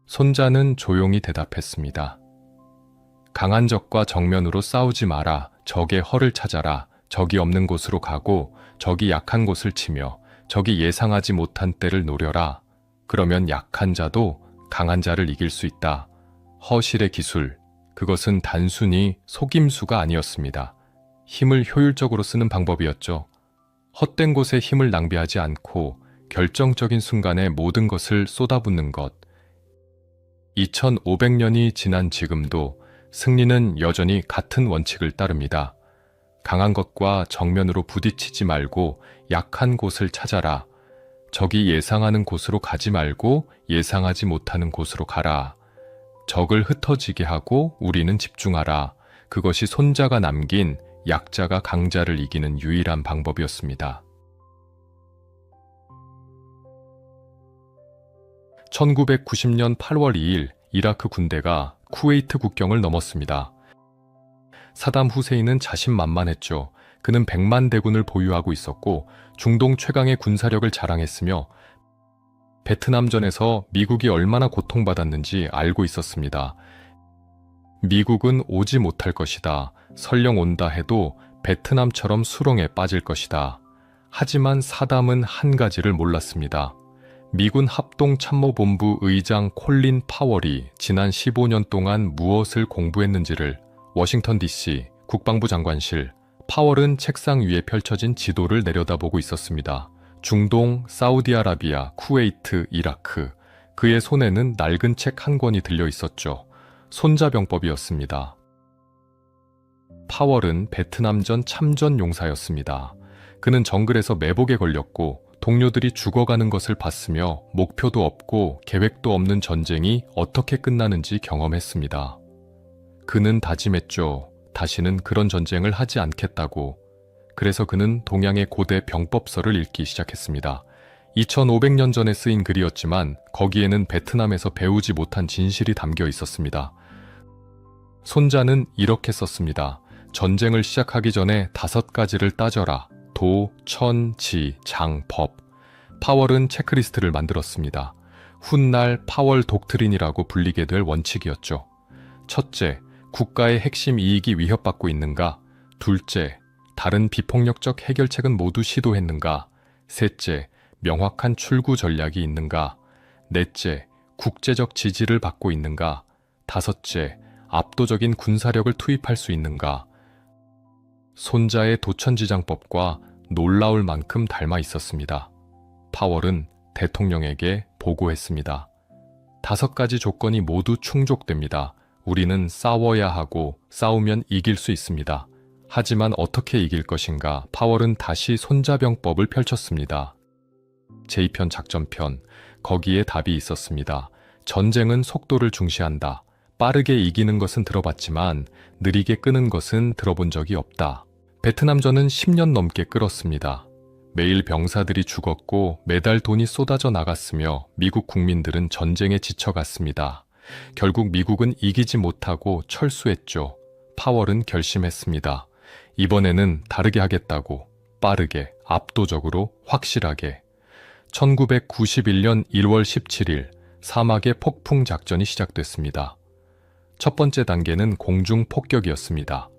손자는 조용히 대답했습니다. 강한 적과 정면으로 싸우지 마라. 적의 허를 찾아라. 적이 없는 곳으로 가고 적이 약한 곳을 치며 적이 예상하지 못한 때를 노려라. 그러면 약한 자도 강한 자를 이길 수 있다. 허실의 기술, 그것은 단순히 속임수가 아니었습니다. 힘을 효율적으로 쓰는 방법이었죠. 헛된 곳에 힘을 낭비하지 않고 결정적인 순간에 모든 것을 쏟아붓는 것. 2500년이 지난 지금도 승리는 여전히 같은 원칙을 따릅니다. 강한 것과 정면으로 부딪히지 말고 약한 곳을 찾아라. 적이 예상하는 곳으로 가지 말고 예상하지 못하는 곳으로 가라. 적을 흩어지게 하고 우리는 집중하라. 그것이 손자가 남긴 약자가 강자를 이기는 유일한 방법이었습니다. 1990년 8월 2일 이라크 군대가 쿠웨이트 국경을 넘었습니다. 사담 후세인은 자신만만했죠. 그는 100만 대군을 보유하고 있었고 중동 최강의 군사력을 자랑했으며 베트남전에서 미국이 얼마나 고통받았는지 알고 있었습니다. 미국은 오지 못할 것이다. 설령 온다 해도 베트남처럼 수렁에 빠질 것이다. 하지만 사담은 한 가지를 몰랐습니다. 미군 합동참모본부 의장 콜린 파월이 지난 15년 동안 무엇을 공부했는지를 워싱턴 DC 국방부 장관실, 파월은 책상 위에 펼쳐진 지도를 내려다보고 있었습니다. 중동, 사우디아라비아, 쿠웨이트, 이라크. 그의 손에는 낡은 책 한 권이 들려 있었죠. 손자병법이었습니다. 파월은 베트남전 참전 용사였습니다. 그는 정글에서 매복에 걸렸고 동료들이 죽어가는 것을 봤으며 목표도 없고 계획도 없는 전쟁이 어떻게 끝나는지 경험했습니다. 그는 다짐했죠. 다시는 그런 전쟁을 하지 않겠다고. 그래서 그는 동양의 고대 병법서를 읽기 시작했습니다. 2500년 전에 쓰인 글이었지만 거기에는 베트남에서 배우지 못한 진실이 담겨 있었습니다. 손자는 이렇게 썼습니다. 전쟁을 시작하기 전에 5가지를 따져라. 도, 천, 지, 장, 법. 파월은 체크리스트를 만들었습니다. 훗날 파월 독트린이라고 불리게 될 원칙이었죠. 첫째, 국가의 핵심 이익이 위협받고 있는가? 둘째, 다른 비폭력적 해결책은 모두 시도했는가? 셋째, 명확한 출구 전략이 있는가? 넷째, 국제적 지지를 받고 있는가? 다섯째, 압도적인 군사력을 투입할 수 있는가? 손자의 도천지장법과 놀라울 만큼 닮아 있었습니다. 파월은 대통령에게 보고했습니다. 5가지 조건이 모두 충족됩니다. 우리는 싸워야 하고 싸우면 이길 수 있습니다. 하지만 어떻게 이길 것인가? 파월은 다시 손자병법을 펼쳤습니다. 제2편 작전편, 거기에 답이 있었습니다. 전쟁은 속도를 중시한다. 빠르게 이기는 것은 들어봤지만 느리게 끄는 것은 들어본 적이 없다. 베트남전은 10년 넘게 끌었습니다. 매일 병사들이 죽었고 매달 돈이 쏟아져 나갔으며 미국 국민들은 전쟁에 지쳐갔습니다. 결국 미국은 이기지 못하고 철수했죠. 파월은 결심했습니다. 이번에는 다르게 하겠다고. 빠르게, 압도적으로, 확실하게. 1991년 1월 17일 사막의 폭풍 작전이 시작됐습니다. 첫 번째 단계는 공중 폭격이었습니다.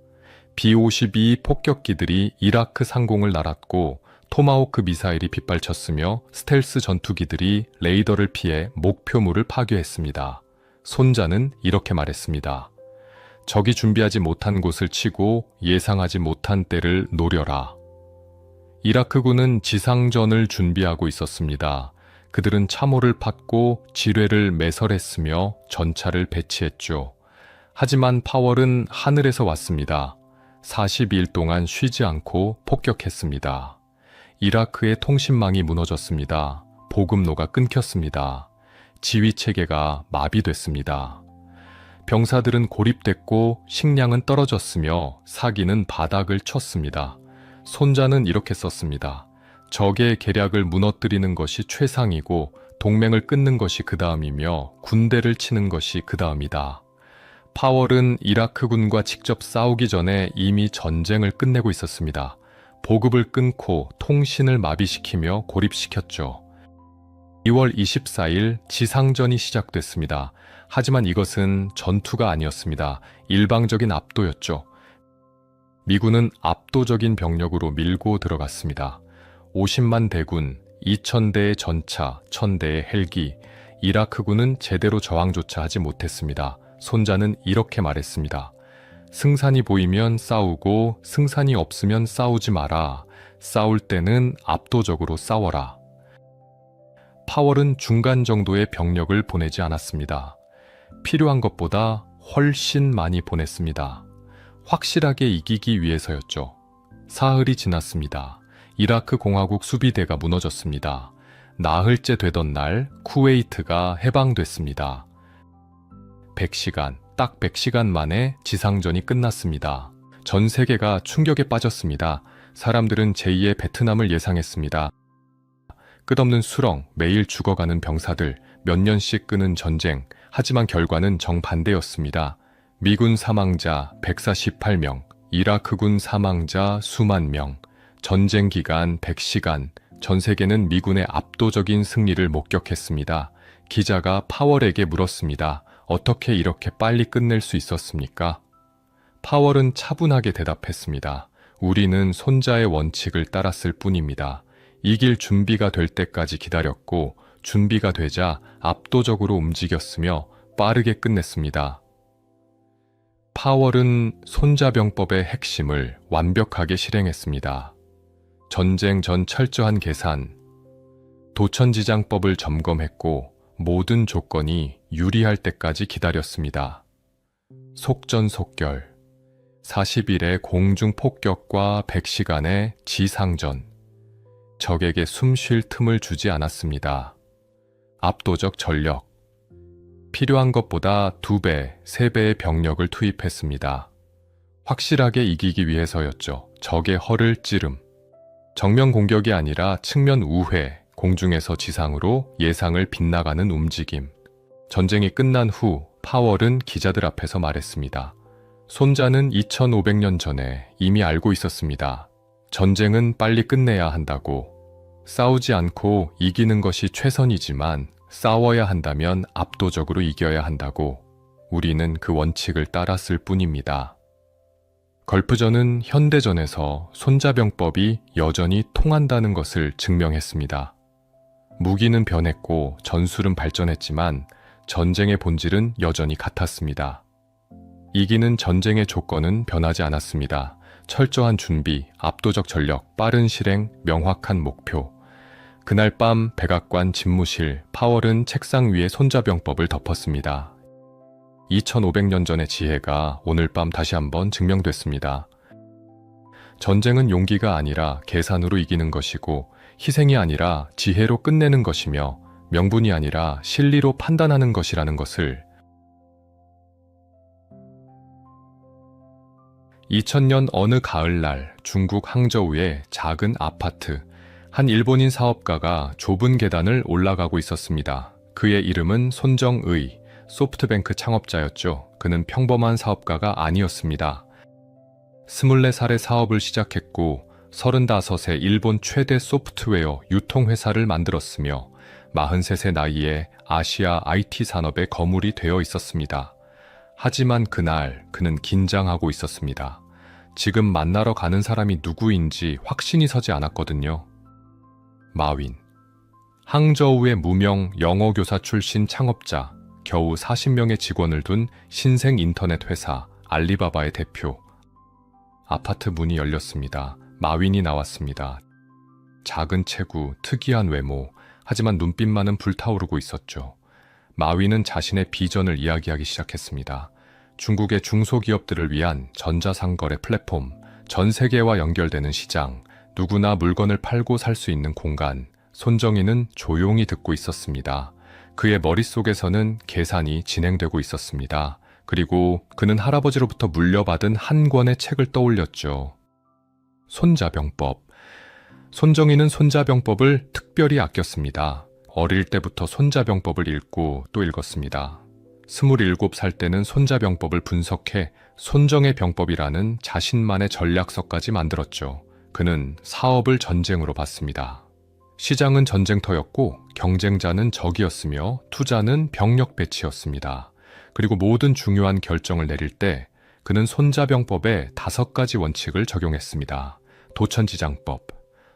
B-52 폭격기들이 이라크 상공을 날았고 토마호크 미사일이 빗발쳤으며 스텔스 전투기들이 레이더를 피해 목표물을 파괴했습니다. 손자는 이렇게 말했습니다. 적이 준비하지 못한 곳을 치고 예상하지 못한 때를 노려라. 이라크군은 지상전을 준비하고 있었습니다. 그들은 참호를 팠고 지뢰를 매설했으며 전차를 배치했죠. 하지만 파월은 하늘에서 왔습니다. 42일 동안 쉬지 않고 폭격했습니다. 이라크의 통신망이 무너졌습니다. 보급로가 끊겼습니다. 지휘체계가 마비됐습니다. 병사들은 고립됐고 식량은 떨어졌으며 사기는 바닥을 쳤습니다. 손자는 이렇게 썼습니다. 적의 계략을 무너뜨리는 것이 최상이고 동맹을 끊는 것이 그 다음이며 군대를 치는 것이 그 다음이다. 파월은 이라크군과 직접 싸우기 전에 이미 전쟁을 끝내고 있었습니다. 보급을 끊고 통신을 마비시키며 고립시켰죠. 2월 24일 지상전이 시작됐습니다. 하지만 이것은 전투가 아니었습니다. 일방적인 압도였죠. 미군은 압도적인 병력으로 밀고 들어갔습니다. 50만 대군, 2,000대의 전차, 1,000대의 헬기, 이라크군은 제대로 저항조차 하지 못했습니다. 손자는 이렇게 말했습니다. 승산이 보이면 싸우고 승산이 없으면 싸우지 마라. 싸울 때는 압도적으로 싸워라. 파월은 중간 정도의 병력을 보내지 않았습니다. 필요한 것보다 훨씬 많이 보냈습니다. 확실하게 이기기 위해서였죠. 사흘이 지났습니다. 이라크 공화국 수비대가 무너졌습니다. 나흘째 되던 날 쿠웨이트가 해방됐습니다. 100시간, 딱 100시간 만에 지상전이 끝났습니다. 전 세계가 충격에 빠졌습니다. 사람들은 제2의 베트남을 예상했습니다. 끝없는 수렁, 매일 죽어가는 병사들, 몇 년씩 끄는 전쟁, 하지만 결과는 정반대였습니다. 미군 사망자 148명, 이라크군 사망자 수만 명, 전쟁 기간 100시간, 전 세계는 미군의 압도적인 승리를 목격했습니다. 기자가 파월에게 물었습니다. 어떻게 이렇게 빨리 끝낼 수 있었습니까? 파월은 차분하게 대답했습니다. 우리는 손자의 원칙을 따랐을 뿐입니다. 이길 준비가 될 때까지 기다렸고 준비가 되자 압도적으로 움직였으며 빠르게 끝냈습니다. 파월은 손자병법의 핵심을 완벽하게 실행했습니다. 전쟁 전 철저한 계산, 도천지장법을 점검했고 모든 조건이 유리할 때까지 기다렸습니다. 속전속결, 40일의 공중 폭격과 100시간의 지상전, 적에게 숨 쉴 틈을 주지 않았습니다. 압도적 전력, 필요한 것보다 2배, 3배의 병력을 투입했습니다. 확실하게 이기기 위해서였죠. 적의 허를 찌름, 정면 공격이 아니라 측면 우회, 공중에서 지상으로 예상을 빗나가는 움직임. 전쟁이 끝난 후 파월은 기자들 앞에서 말했습니다. 손자는 2500년 전에 이미 알고 있었습니다. 전쟁은 빨리 끝내야 한다고. 싸우지 않고 이기는 것이 최선이지만 싸워야 한다면 압도적으로 이겨야 한다고. 우리는 그 원칙을 따랐을 뿐입니다. 걸프전은 현대전에서 손자병법이 여전히 통한다는 것을 증명했습니다. 무기는 변했고 전술은 발전했지만 전쟁의 본질은 여전히 같았습니다. 이기는 전쟁의 조건은 변하지 않았습니다. 철저한 준비, 압도적 전력, 빠른 실행, 명확한 목표. 그날 밤 백악관 집무실, 파월은 책상 위에 손자병법을 덮었습니다. 2500년 전의 지혜가 오늘 밤 다시 한번 증명됐습니다. 전쟁은 용기가 아니라 계산으로 이기는 것이고 희생이 아니라 지혜로 끝내는 것이며 명분이 아니라 실리로 판단하는 것이라는 것을 2000년 어느 가을날 중국 항저우의 작은 아파트, 한 일본인 사업가가 좁은 계단을 올라가고 있었습니다. 그의 이름은 손정의, 소프트뱅크 창업자였죠. 그는 평범한 사업가가 아니었습니다. 24살에 사업을 시작했고 35세 일본 최대 소프트웨어 유통회사를 만들었으며 43세 나이에 아시아 IT 산업의 거물이 되어 있었습니다. 하지만 그날 그는 긴장하고 있었습니다. 지금 만나러 가는 사람이 누구인지 확신이 서지 않았거든요. 마윈. 항저우의 무명 영어 교사 출신 창업자, 겨우 40명의 직원을 둔 신생 인터넷 회사 알리바바의 대표. 아파트 문이 열렸습니다. 마윈이 나왔습니다. 작은 체구, 특이한 외모, 하지만 눈빛만은 불타오르고 있었죠. 마윈은 자신의 비전을 이야기하기 시작했습니다. 중국의 중소기업들을 위한 전자상거래 플랫폼, 전 세계와 연결되는 시장, 누구나 물건을 팔고 살 수 있는 공간. 손정희는 조용히 듣고 있었습니다. 그의 머릿속에서는 계산이 진행되고 있었습니다. 그리고 그는 할아버지로부터 물려받은 한 권의 책을 떠올렸죠. 손자병법. 손정희는 손자병법을 특별히 아꼈습니다. 어릴 때부터 손자병법을 읽고 또 읽었습니다. 27살 때는 손자병법을 분석해 손정의 병법이라는 자신만의 전략서까지 만들었죠. 그는 사업을 전쟁으로 봤습니다. 시장은 전쟁터였고 경쟁자는 적이었으며 투자는 병력 배치였습니다. 그리고 모든 중요한 결정을 내릴 때 그는 손자병법의 5가지 원칙을 적용했습니다. 도천지장법.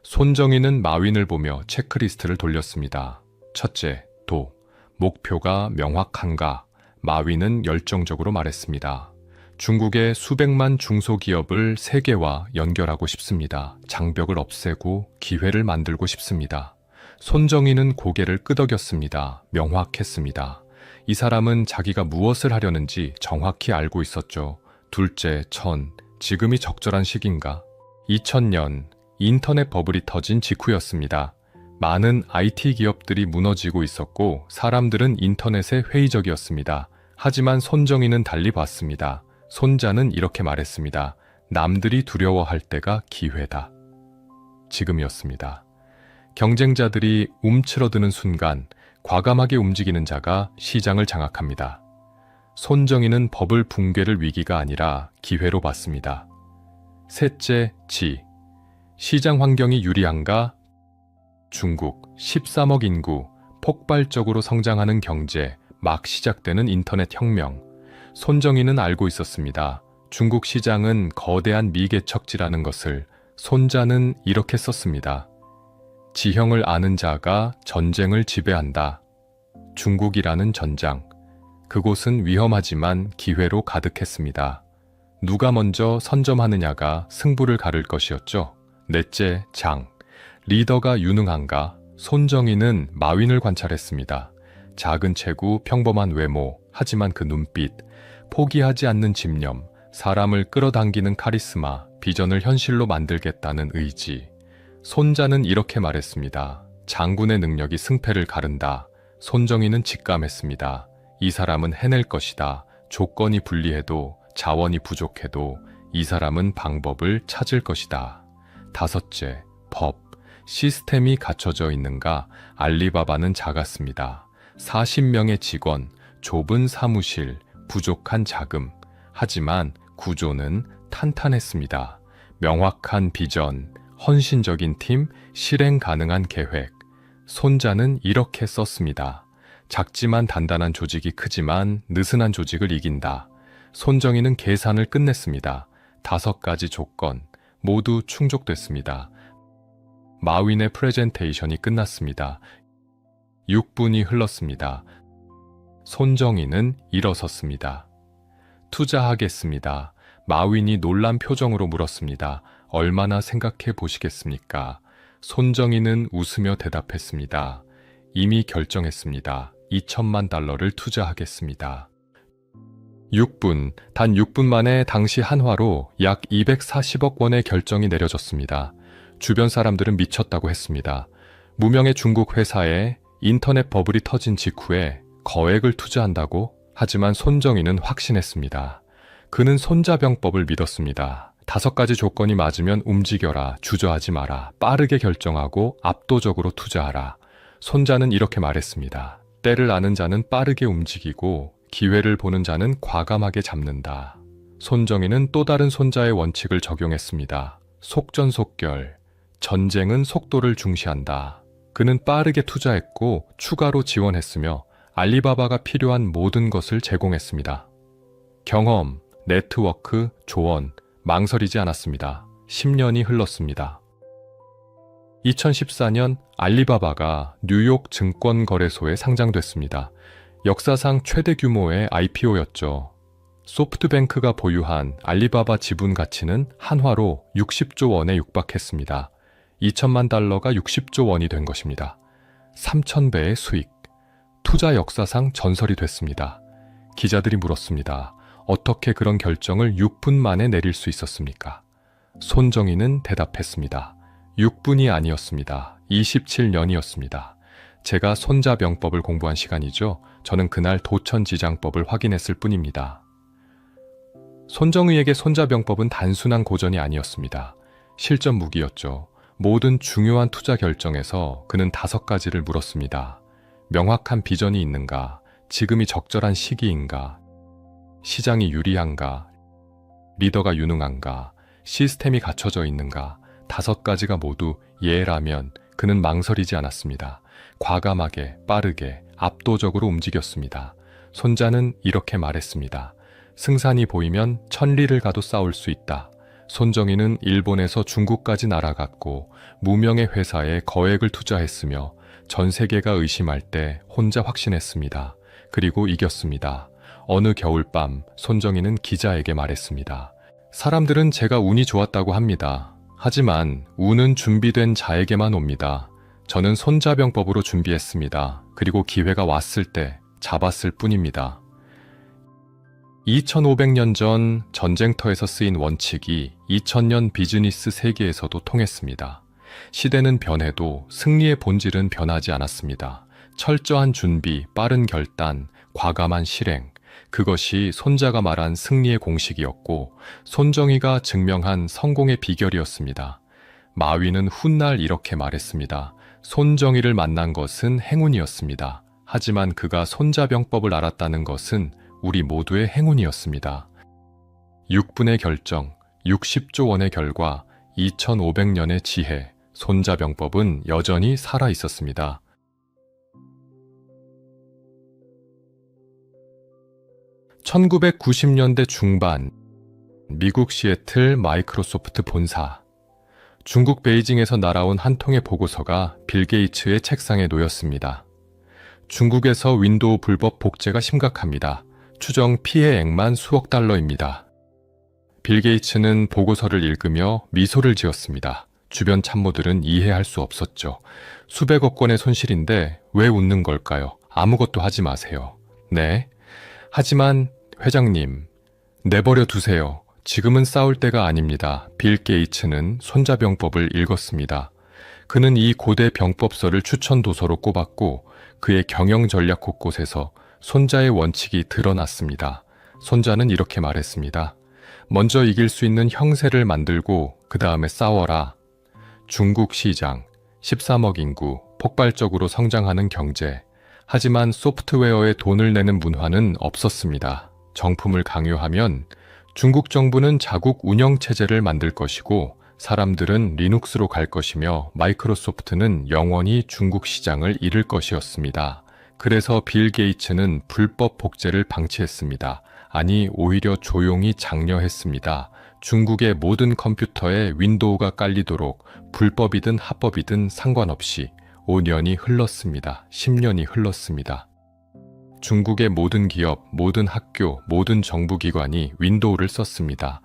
손정희는 마윈을 보며 체크리스트를 돌렸습니다. 첫째, 도. 목표가 명확한가? 마윈은 열정적으로 말했습니다. 중국의 수백만 중소기업을 세계와 연결하고 싶습니다. 장벽을 없애고 기회를 만들고 싶습니다. 손정희는 고개를 끄덕였습니다. 명확했습니다. 이 사람은 자기가 무엇을 하려는지 정확히 알고 있었죠. 둘째, 지금이 적절한 시기인가? 2000년 인터넷 버블이 터진 직후였습니다. 많은 IT 기업들이 무너지고 있었고 사람들은 인터넷에 회의적이었습니다. 하지만 손정희는 달리 봤습니다. 손자는 이렇게 말했습니다. 남들이 두려워할 때가 기회다. 지금이었습니다. 경쟁자들이 움츠러드는 순간 과감하게 움직이는 자가 시장을 장악합니다. 손정희는 버블 붕괴를 위기가 아니라 기회로 봤습니다. 셋째, 시장 환경이 유리한가? 중국 13억 인구, 폭발적으로 성장하는 경제, 막 시작되는 인터넷 혁명. 손정희는 알고 있었습니다. 중국 시장은 거대한 미개척지라는 것을. 손자는 이렇게 썼습니다. 지형을 아는 자가 전쟁을 지배한다. 중국이라는 전장. 그곳은 위험하지만 기회로 가득했습니다. 누가 먼저 선점하느냐가 승부를 가를 것이었죠. 넷째, 리더가 유능한가? 손정희는 마윈을 관찰했습니다. 작은 체구, 평범한 외모, 하지만 그 눈빛, 포기하지 않는 집념, 사람을 끌어당기는 카리스마, 비전을 현실로 만들겠다는 의지. 손자는 이렇게 말했습니다. 장군의 능력이 승패를 가른다. 손정희는 직감했습니다. 이 사람은 해낼 것이다. 조건이 불리해도, 자원이 부족해도 이 사람은 방법을 찾을 것이다. 다섯째, 법. 시스템이 갖춰져 있는가? 알리바바는 작았습니다. 40명의 직원, 좁은 사무실, 부족한 자금. 하지만 구조는 탄탄했습니다. 명확한 비전, 헌신적인 팀, 실행 가능한 계획. 손자는 이렇게 썼습니다. 작지만 단단한 조직이 크지만 느슨한 조직을 이긴다. 손정희는 계산을 끝냈습니다. 5가지 조건 모두 충족됐습니다. 마윈의 프레젠테이션이 끝났습니다. 6분이 흘렀습니다. 손정희는 일어섰습니다. 투자하겠습니다. 마윈이 놀란 표정으로 물었습니다. 얼마나 생각해 보시겠습니까? 손정희는 웃으며 대답했습니다. 이미 결정했습니다. 2천만 달러를 투자하겠습니다. 6분, 단 6분 만에 당시 한화로 약 240억 원의 결정이 내려졌습니다. 주변 사람들은 미쳤다고 했습니다. 무명의 중국 회사에 인터넷 버블이 터진 직후에 거액을 투자한다고? 하지만 손정희는 확신했습니다. 그는 손자병법을 믿었습니다. 5가지 조건이 맞으면 움직여라, 주저하지 마라, 빠르게 결정하고 압도적으로 투자하라. 손자는 이렇게 말했습니다. 때를 아는 자는 빠르게 움직이고 기회를 보는 자는 과감하게 잡는다. 손정희는 또 다른 손자의 원칙을 적용했습니다. 속전속결. 전쟁은 속도를 중시한다. 그는 빠르게 투자했고 추가로 지원했으며 알리바바가 필요한 모든 것을 제공했습니다. 경험, 네트워크, 조언, 망설이지 않았습니다. 10년이 흘렀습니다. 2014년 알리바바가 뉴욕 증권거래소에 상장됐습니다. 역사상 최대 규모의 IPO였죠. 소프트뱅크가 보유한 알리바바 지분 가치는 한화로 60조 원에 육박했습니다. 2천만 달러가 60조 원이 된 것입니다. 3,000배의 수익. 투자 역사상 전설이 됐습니다. 기자들이 물었습니다. 어떻게 그런 결정을 6분 만에 내릴 수 있었습니까? 손정희는 대답했습니다. 6분이 아니었습니다. 27년이었습니다. 제가 손자병법을 공부한 시간이죠. 저는 그날 도천지장법을 확인했을 뿐입니다. 손정희에게 손자병법은 단순한 고전이 아니었습니다. 실전 무기였죠. 모든 중요한 투자 결정에서 그는 5가지를 물었습니다. 명확한 비전이 있는가? 지금이 적절한 시기인가? 시장이 유리한가? 리더가 유능한가? 시스템이 갖춰져 있는가? 5가지가 모두 예라면 그는 망설이지 않았습니다. 과감하게, 빠르게, 압도적으로 움직였습니다. 손자는 이렇게 말했습니다. 승산이 보이면 천리를 가도 싸울 수 있다. 손정희는 일본에서 중국까지 날아갔고 무명의 회사에 거액을 투자했으며 전 세계가 의심할 때 혼자 확신했습니다. 그리고 이겼습니다. 어느 겨울밤 손정희는 기자에게 말했습니다. 사람들은 제가 운이 좋았다고 합니다. 하지만 운은 준비된 자에게만 옵니다. 저는 손자병법으로 준비했습니다. 그리고 기회가 왔을 때 잡았을 뿐입니다. 2500년 전 전쟁터에서 쓰인 원칙이 2000년 비즈니스 세계에서도 통했습니다. 시대는 변해도 승리의 본질은 변하지 않았습니다. 철저한 준비, 빠른 결단, 과감한 실행, 그것이 손자가 말한 승리의 공식이었고 손정희가 증명한 성공의 비결이었습니다. 마위는 훗날 이렇게 말했습니다. 손정희를 만난 것은 행운이었습니다. 하지만 그가 손자병법을 알았다는 것은 우리 모두의 행운이었습니다. 6분의 결정, 60조 원의 결과, 2500년의 지혜, 손자병법은 여전히 살아 있었습니다. (1990년대) 중반 미국 시애틀 마이크로소프트 본사. 중국 베이징에서 날아온 한 통의 보고서가 빌 게이츠의 책상에 놓였습니다. 중국에서 윈도우 불법 복제가 심각합니다. 추정 피해액만 수억 달러입니다. 빌 게이츠는 보고서를 읽으며 미소를 지었습니다. 주변 참모들은 이해할 수 없었죠. 수백억 원의 손실인데 왜 웃는 걸까요? 아무것도 하지 마세요. 네. 하지만 회장님, 내버려 두세요. 지금은 싸울 때가 아닙니다. 빌 게이츠는 손자병법을 읽었습니다. 그는 이 고대 병법서를 추천 도서로 꼽았고 그의 경영 전략 곳곳에서 손자의 원칙이 드러났습니다. 손자는 이렇게 말했습니다. 먼저 이길 수 있는 형세를 만들고 그 다음에 싸워라. 중국 시장, 13억 인구, 폭발적으로 성장하는 경제. 하지만 소프트웨어에 돈을 내는 문화는 없었습니다. 정품을 강요하면 중국 정부는 자국 운영체제를 만들 것이고 사람들은 리눅스로 갈 것이며 마이크로소프트는 영원히 중국 시장을 잃을 것이었습니다. 그래서 빌 게이츠는 불법 복제를 방치했습니다. 아니, 오히려 조용히 장려했습니다. 중국의 모든 컴퓨터에 윈도우가 깔리도록 불법이든 합법이든 상관없이 5년이 흘렀습니다. 10년이 흘렀습니다. 중국의 모든 기업, 모든 학교, 모든 정부기관이 윈도우를 썼습니다.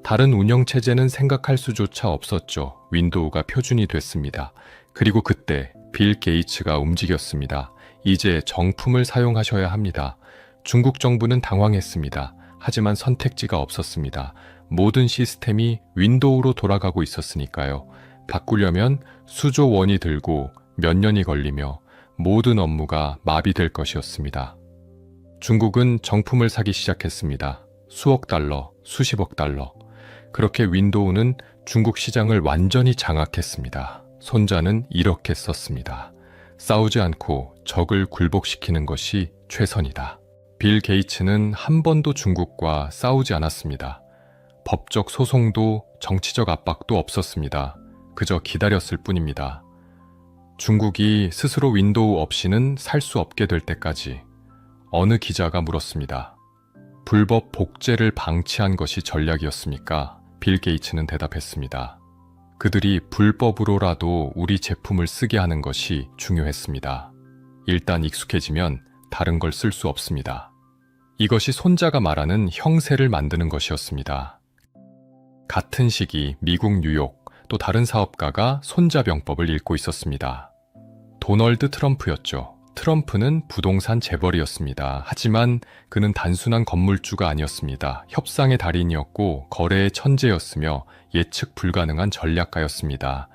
다른 운영체제는 생각할 수조차 없었죠. 윈도우가 표준이 됐습니다. 그리고 그때 빌 게이츠가 움직였습니다. 이제 정품을 사용하셔야 합니다. 중국 정부는 당황했습니다. 하지만 선택지가 없었습니다. 모든 시스템이 윈도우로 돌아가고 있었으니까요. 바꾸려면 수조 원이 들고 몇 년이 걸리며 모든 업무가 마비될 것이었습니다. 중국은 정품을 사기 시작했습니다. 수억 달러, 수십억 달러. 그렇게 윈도우는 중국 시장을 완전히 장악했습니다. 손자는 이렇게 썼습니다. 싸우지 않고 적을 굴복시키는 것이 최선이다. 빌 게이츠는 한 번도 중국과 싸우지 않았습니다. 법적 소송도 정치적 압박도 없었습니다. 그저 기다렸을 뿐입니다. 중국이 스스로 윈도우 없이는 살 수 없게 될 때까지. 어느 기자가 물었습니다. 불법 복제를 방치한 것이 전략이었습니까? 빌 게이츠는 대답했습니다. 그들이 불법으로라도 우리 제품을 쓰게 하는 것이 중요했습니다. 일단 익숙해지면 다른 걸 쓸 수 없습니다. 이것이 손자가 말하는 형세를 만드는 것이었습니다. 같은 시기 미국 뉴욕 또 다른 사업가가 손자병법을 읽고 있었습니다. 도널드 트럼프였죠. 트럼프는 부동산 재벌이었습니다. 하지만 그는 단순한 건물주가 아니었습니다. 협상의 달인이었고 거래의 천재였으며 예측 불가능한 전략가였습니다.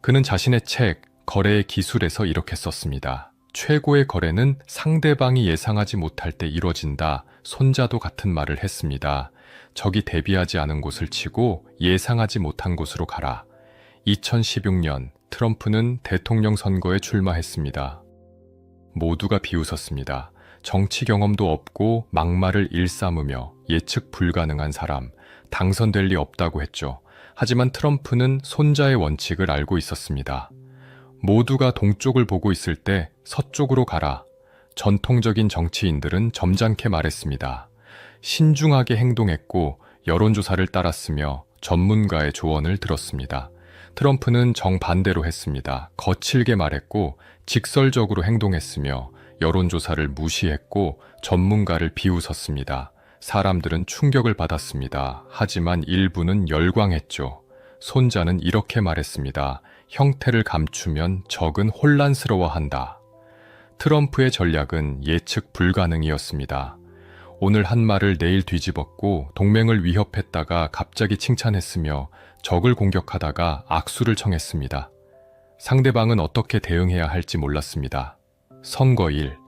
그는 자신의 책 거래의 기술에서 이렇게 썼습니다. 최고의 거래는 상대방이 예상하지 못할 때 이루어진다. 손자도 같은 말을 했습니다. 적이 대비하지 않은 곳을 치고 예상하지 못한 곳으로 가라. 2016년 트럼프는 대통령 선거에 출마했습니다. 모두가 비웃었습니다. 정치 경험도 없고 막말을 일삼으며 예측 불가능한 사람, 당선될 리 없다고 했죠. 하지만 트럼프는 손자의 원칙을 알고 있었습니다. 모두가 동쪽을 보고 있을 때 서쪽으로 가라. 전통적인 정치인들은 점잖게 말했습니다. 신중하게 행동했고 여론조사를 따랐으며 전문가의 조언을 들었습니다. 트럼프는 정반대로 했습니다. 거칠게 말했고 직설적으로 행동했으며 여론조사를 무시했고 전문가를 비웃었습니다. 사람들은 충격을 받았습니다. 하지만 일부는 열광했죠. 손자는 이렇게 말했습니다. 형태를 감추면 적은 혼란스러워한다. 트럼프의 전략은 예측 불가능이었습니다. 오늘 한 말을 내일 뒤집었고 동맹을 위협했다가 갑자기 칭찬했으며 적을 공격하다가 악수를 청했습니다. 상대방은 어떻게 대응해야 할지 몰랐습니다. 선거일,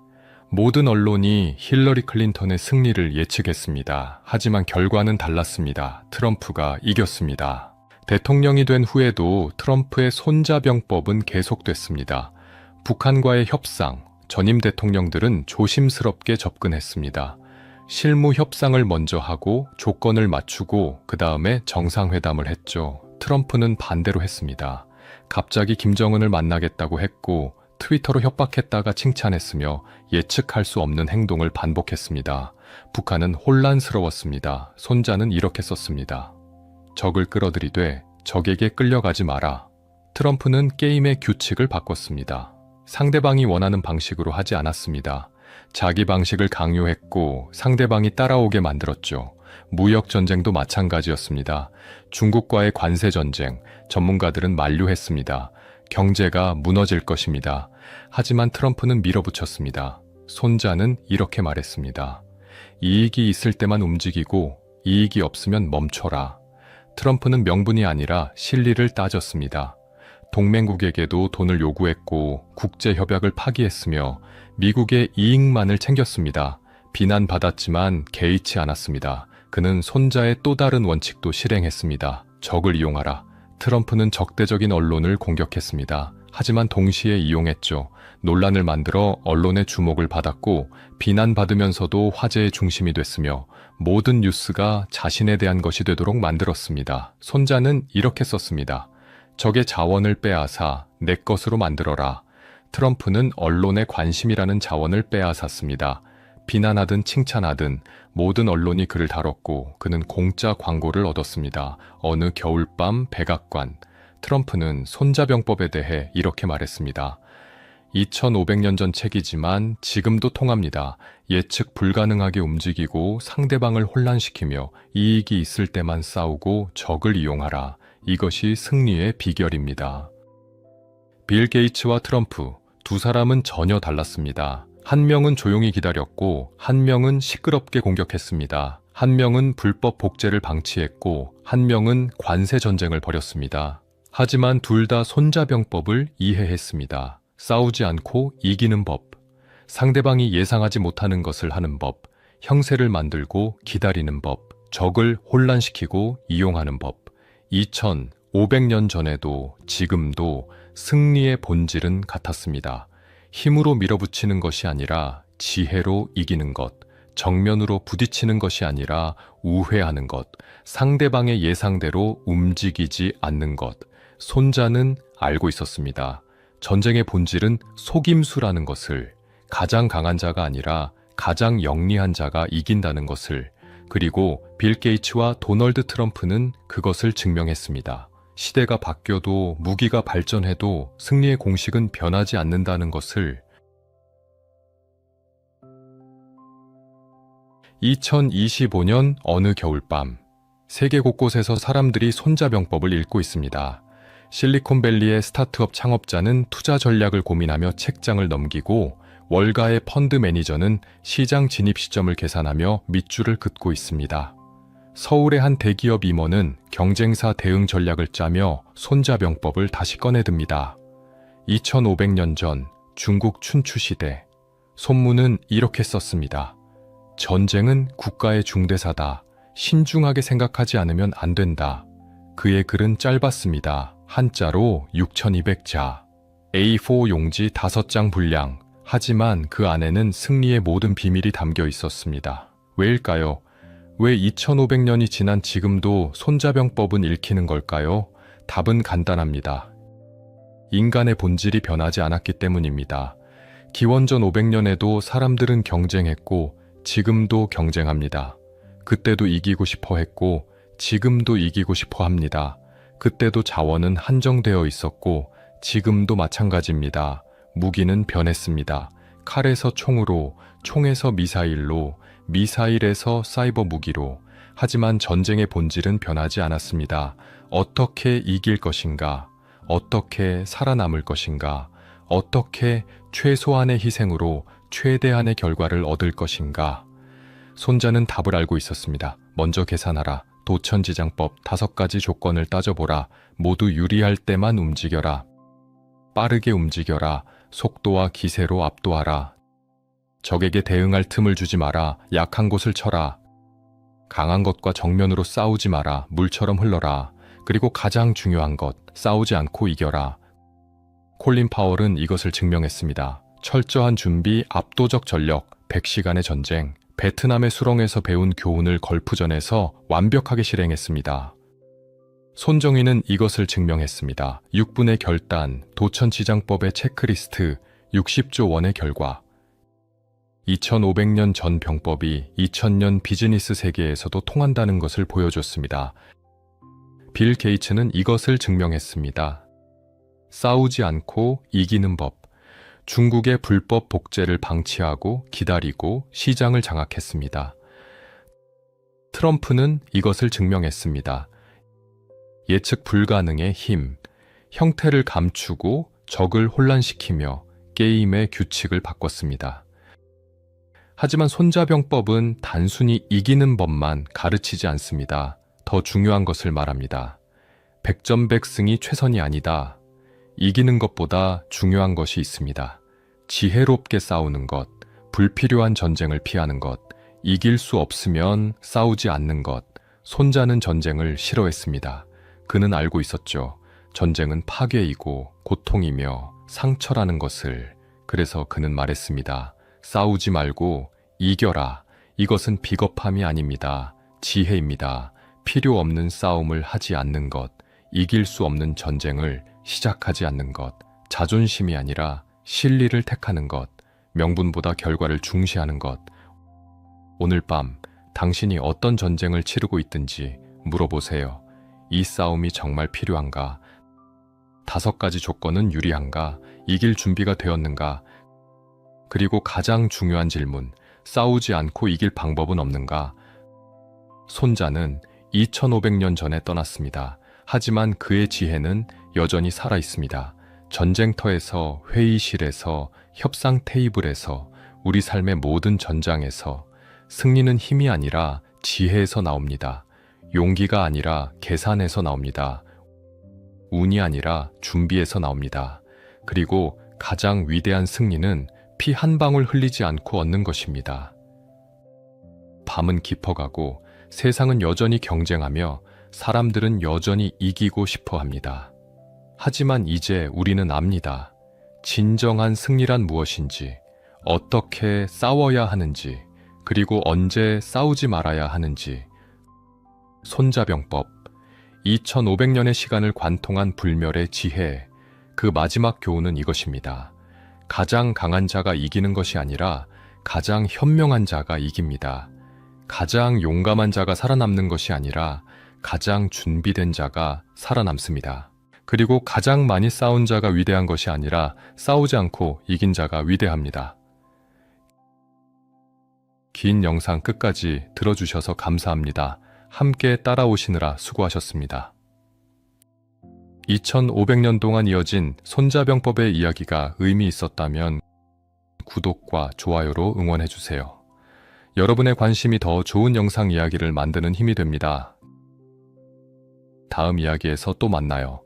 모든 언론이 힐러리 클린턴의 승리를 예측했습니다. 하지만 결과는 달랐습니다. 트럼프가 이겼습니다. 대통령이 된 후에도 트럼프의 손자병법은 계속됐습니다. 북한과의 협상, 전임 대통령들은 조심스럽게 접근했습니다. 실무 협상을 먼저 하고 조건을 맞추고 그 다음에 정상회담을 했죠. 트럼프는 반대로 했습니다. 갑자기 김정은을 만나겠다고 했고 트위터로 협박했다가 칭찬했으며 예측할 수 없는 행동을 반복했습니다. 북한은 혼란스러웠습니다. 손자는 이렇게 썼습니다. 적을 끌어들이되 적에게 끌려가지 마라. 트럼프는 게임의 규칙을 바꿨습니다. 상대방이 원하는 방식으로 하지 않았습니다. 자기 방식을 강요했고 상대방이 따라오게 만들었죠. 무역전쟁도 마찬가지였습니다. 중국과의 관세전쟁, 전문가들은 만류했습니다. 경제가 무너질 것입니다. 하지만 트럼프는 밀어붙였습니다. 손자는 이렇게 말했습니다. 이익이 있을 때만 움직이고 이익이 없으면 멈춰라. 트럼프는 명분이 아니라 실리를 따졌습니다. 동맹국에게도 돈을 요구했고 국제협약을 파기했으며 미국의 이익만을 챙겼습니다. 비난받았지만 개의치 않았습니다. 그는 손자의 또 다른 원칙도 실행했습니다. 적을 이용하라. 트럼프는 적대적인 언론을 공격했습니다. 하지만 동시에 이용했죠. 논란을 만들어 언론의 주목을 받았고 비난받으면서도 화제의 중심이 됐으며 모든 뉴스가 자신에 대한 것이 되도록 만들었습니다. 손자는 이렇게 썼습니다. 적의 자원을 빼앗아 내 것으로 만들어라. 트럼프는 언론의 관심이라는 자원을 빼앗았습니다. 비난하든 칭찬하든 모든 언론이 그를 다뤘고 그는 공짜 광고를 얻었습니다. 어느 겨울밤 백악관, 트럼프는 손자병법에 대해 이렇게 말했습니다. 2500년 전 책이지만 지금도 통합니다. 예측 불가능하게 움직이고 상대방을 혼란시키며 이익이 있을 때만 싸우고 적을 이용하라. 이것이 승리의 비결입니다. 빌 게이츠와 트럼프, 두 사람은 전혀 달랐습니다. 한 명은 조용히 기다렸고 한 명은 시끄럽게 공격했습니다. 한 명은 불법 복제를 방치했고 한 명은 관세 전쟁을 벌였습니다. 하지만 둘 다 손자병법을 이해했습니다. 싸우지 않고 이기는 법, 상대방이 예상하지 못하는 것을 하는 법, 형세를 만들고 기다리는 법, 적을 혼란시키고 이용하는 법. 2500년 전에도 지금도 승리의 본질은 같았습니다. 힘으로 밀어붙이는 것이 아니라 지혜로 이기는 것, 정면으로 부딪히는 것이 아니라 우회하는 것, 상대방의 예상대로 움직이지 않는 것. 손자는 알고 있었습니다. 전쟁의 본질은 속임수라는 것을, 가장 강한 자가 아니라 가장 영리한 자가 이긴다는 것을, 그리고 빌 게이츠와 도널드 트럼프는 그것을 증명했습니다. 시대가 바뀌어도 무기가 발전해도 승리의 공식은 변하지 않는다는 것을. 2025년 어느 겨울밤, 세계 곳곳에서 사람들이 손자병법을 읽고 있습니다. 실리콘밸리의 스타트업 창업자는 투자 전략을 고민하며 책장을 넘기고 월가의 펀드 매니저는 시장 진입 시점을 계산하며 밑줄을 긋고 있습니다. 서울의 한 대기업 임원은 경쟁사 대응 전략을 짜며 손자병법을 다시 꺼내듭니다. 2500년 전 중국 춘추 시대, 손문은 이렇게 썼습니다. 전쟁은 국가의 중대사다. 신중하게 생각하지 않으면 안 된다. 그의 글은 짧았습니다. 한자로 6200자, A4 용지 5장 분량. 하지만 그 안에는 승리의 모든 비밀이 담겨 있었습니다. 왜일까요? 왜 2500년이 지난 지금도 손자병법은 읽히는 걸까요? 답은 간단합니다. 인간의 본질이 변하지 않았기 때문입니다. 기원전 500년에도 사람들은 경쟁했고 지금도 경쟁합니다. 그때도 이기고 싶어 했고 지금도 이기고 싶어 합니다. 그때도 자원은 한정되어 있었고 지금도 마찬가지입니다. 무기는 변했습니다. 칼에서 총으로, 총에서 미사일로, 미사일에서 사이버 무기로. 하지만 전쟁의 본질은 변하지 않았습니다. 어떻게 이길 것인가? 어떻게 살아남을 것인가? 어떻게 최소한의 희생으로 최대한의 결과를 얻을 것인가? 손자는 답을 알고 있었습니다. 먼저 계산하라. 도천지장법 5가지 조건을 따져보라. 모두 유리할 때만 움직여라. 빠르게 움직여라. 속도와 기세로 압도하라. 적에게 대응할 틈을 주지 마라. 약한 곳을 쳐라. 강한 것과 정면으로 싸우지 마라. 물처럼 흘러라. 그리고 가장 중요한 것, 싸우지 않고 이겨라. 콜린 파월은 이것을 증명했습니다. 철저한 준비, 압도적 전력, 100시간의 전쟁. 베트남의 수렁에서 배운 교훈을 걸프전에서 완벽하게 실행했습니다. 손정희는 이것을 증명했습니다. 6분의 결단, 도천지장법의 체크리스트, 60조 원의 결과. 2500년 전 병법이 2000년 비즈니스 세계에서도 통한다는 것을 보여줬습니다. 빌 게이츠는 이것을 증명했습니다. 싸우지 않고 이기는 법. 중국의 불법 복제를 방치하고 기다리고 시장을 장악했습니다. 트럼프는 이것을 증명했습니다. 예측 불가능의 힘, 형태를 감추고 적을 혼란시키며 게임의 규칙을 바꿨습니다. 하지만 손자병법은 단순히 이기는 법만 가르치지 않습니다. 더 중요한 것을 말합니다. 백전백승이 최선이 아니다. 이기는 것보다 중요한 것이 있습니다. 지혜롭게 싸우는 것, 불필요한 전쟁을 피하는 것, 이길 수 없으면 싸우지 않는 것. 손자는 전쟁을 싫어했습니다. 그는 알고 있었죠. 전쟁은 파괴이고 고통이며 상처라는 것을. 그래서 그는 말했습니다. 싸우지 말고 이겨라. 이것은 비겁함이 아닙니다. 지혜입니다. 필요 없는 싸움을 하지 않는 것, 이길 수 없는 전쟁을 시작하지 않는 것, 자존심이 아니라 실리를 택하는 것, 명분보다 결과를 중시하는 것. 오늘 밤 당신이 어떤 전쟁을 치르고 있든지 물어보세요. 이 싸움이 정말 필요한가? 5가지 조건은 유리한가? 이길 준비가 되었는가? 그리고 가장 중요한 질문, 싸우지 않고 이길 방법은 없는가? 손자는 2500년 전에 떠났습니다. 하지만 그의 지혜는 여전히 살아 있습니다. 전쟁터에서, 회의실에서, 협상 테이블에서, 우리 삶의 모든 전장에서. 승리는 힘이 아니라 지혜에서 나옵니다. 용기가 아니라 계산에서 나옵니다. 운이 아니라 준비에서 나옵니다. 그리고 가장 위대한 승리는 피 한 방울 흘리지 않고 얻는 것입니다. 밤은 깊어가고 세상은 여전히 경쟁하며 사람들은 여전히 이기고 싶어 합니다. 하지만 이제 우리는 압니다. 진정한 승리란 무엇인지, 어떻게 싸워야 하는지, 그리고 언제 싸우지 말아야 하는지. 손자병법, 2500년의 시간을 관통한 불멸의 지혜. 그 마지막 교훈은 이것입니다. 가장 강한 자가 이기는 것이 아니라 가장 현명한 자가 이깁니다. 가장 용감한 자가 살아남는 것이 아니라 가장 준비된 자가 살아남습니다. 그리고 가장 많이 싸운 자가 위대한 것이 아니라 싸우지 않고 이긴 자가 위대합니다. 긴 영상 끝까지 들어주셔서 감사합니다. 함께 따라오시느라 수고하셨습니다. 2500년 동안 이어진 손자병법의 이야기가 의미 있었다면 구독과 좋아요로 응원해주세요. 여러분의 관심이 더 좋은 영상 이야기를 만드는 힘이 됩니다. 다음 이야기에서 또 만나요.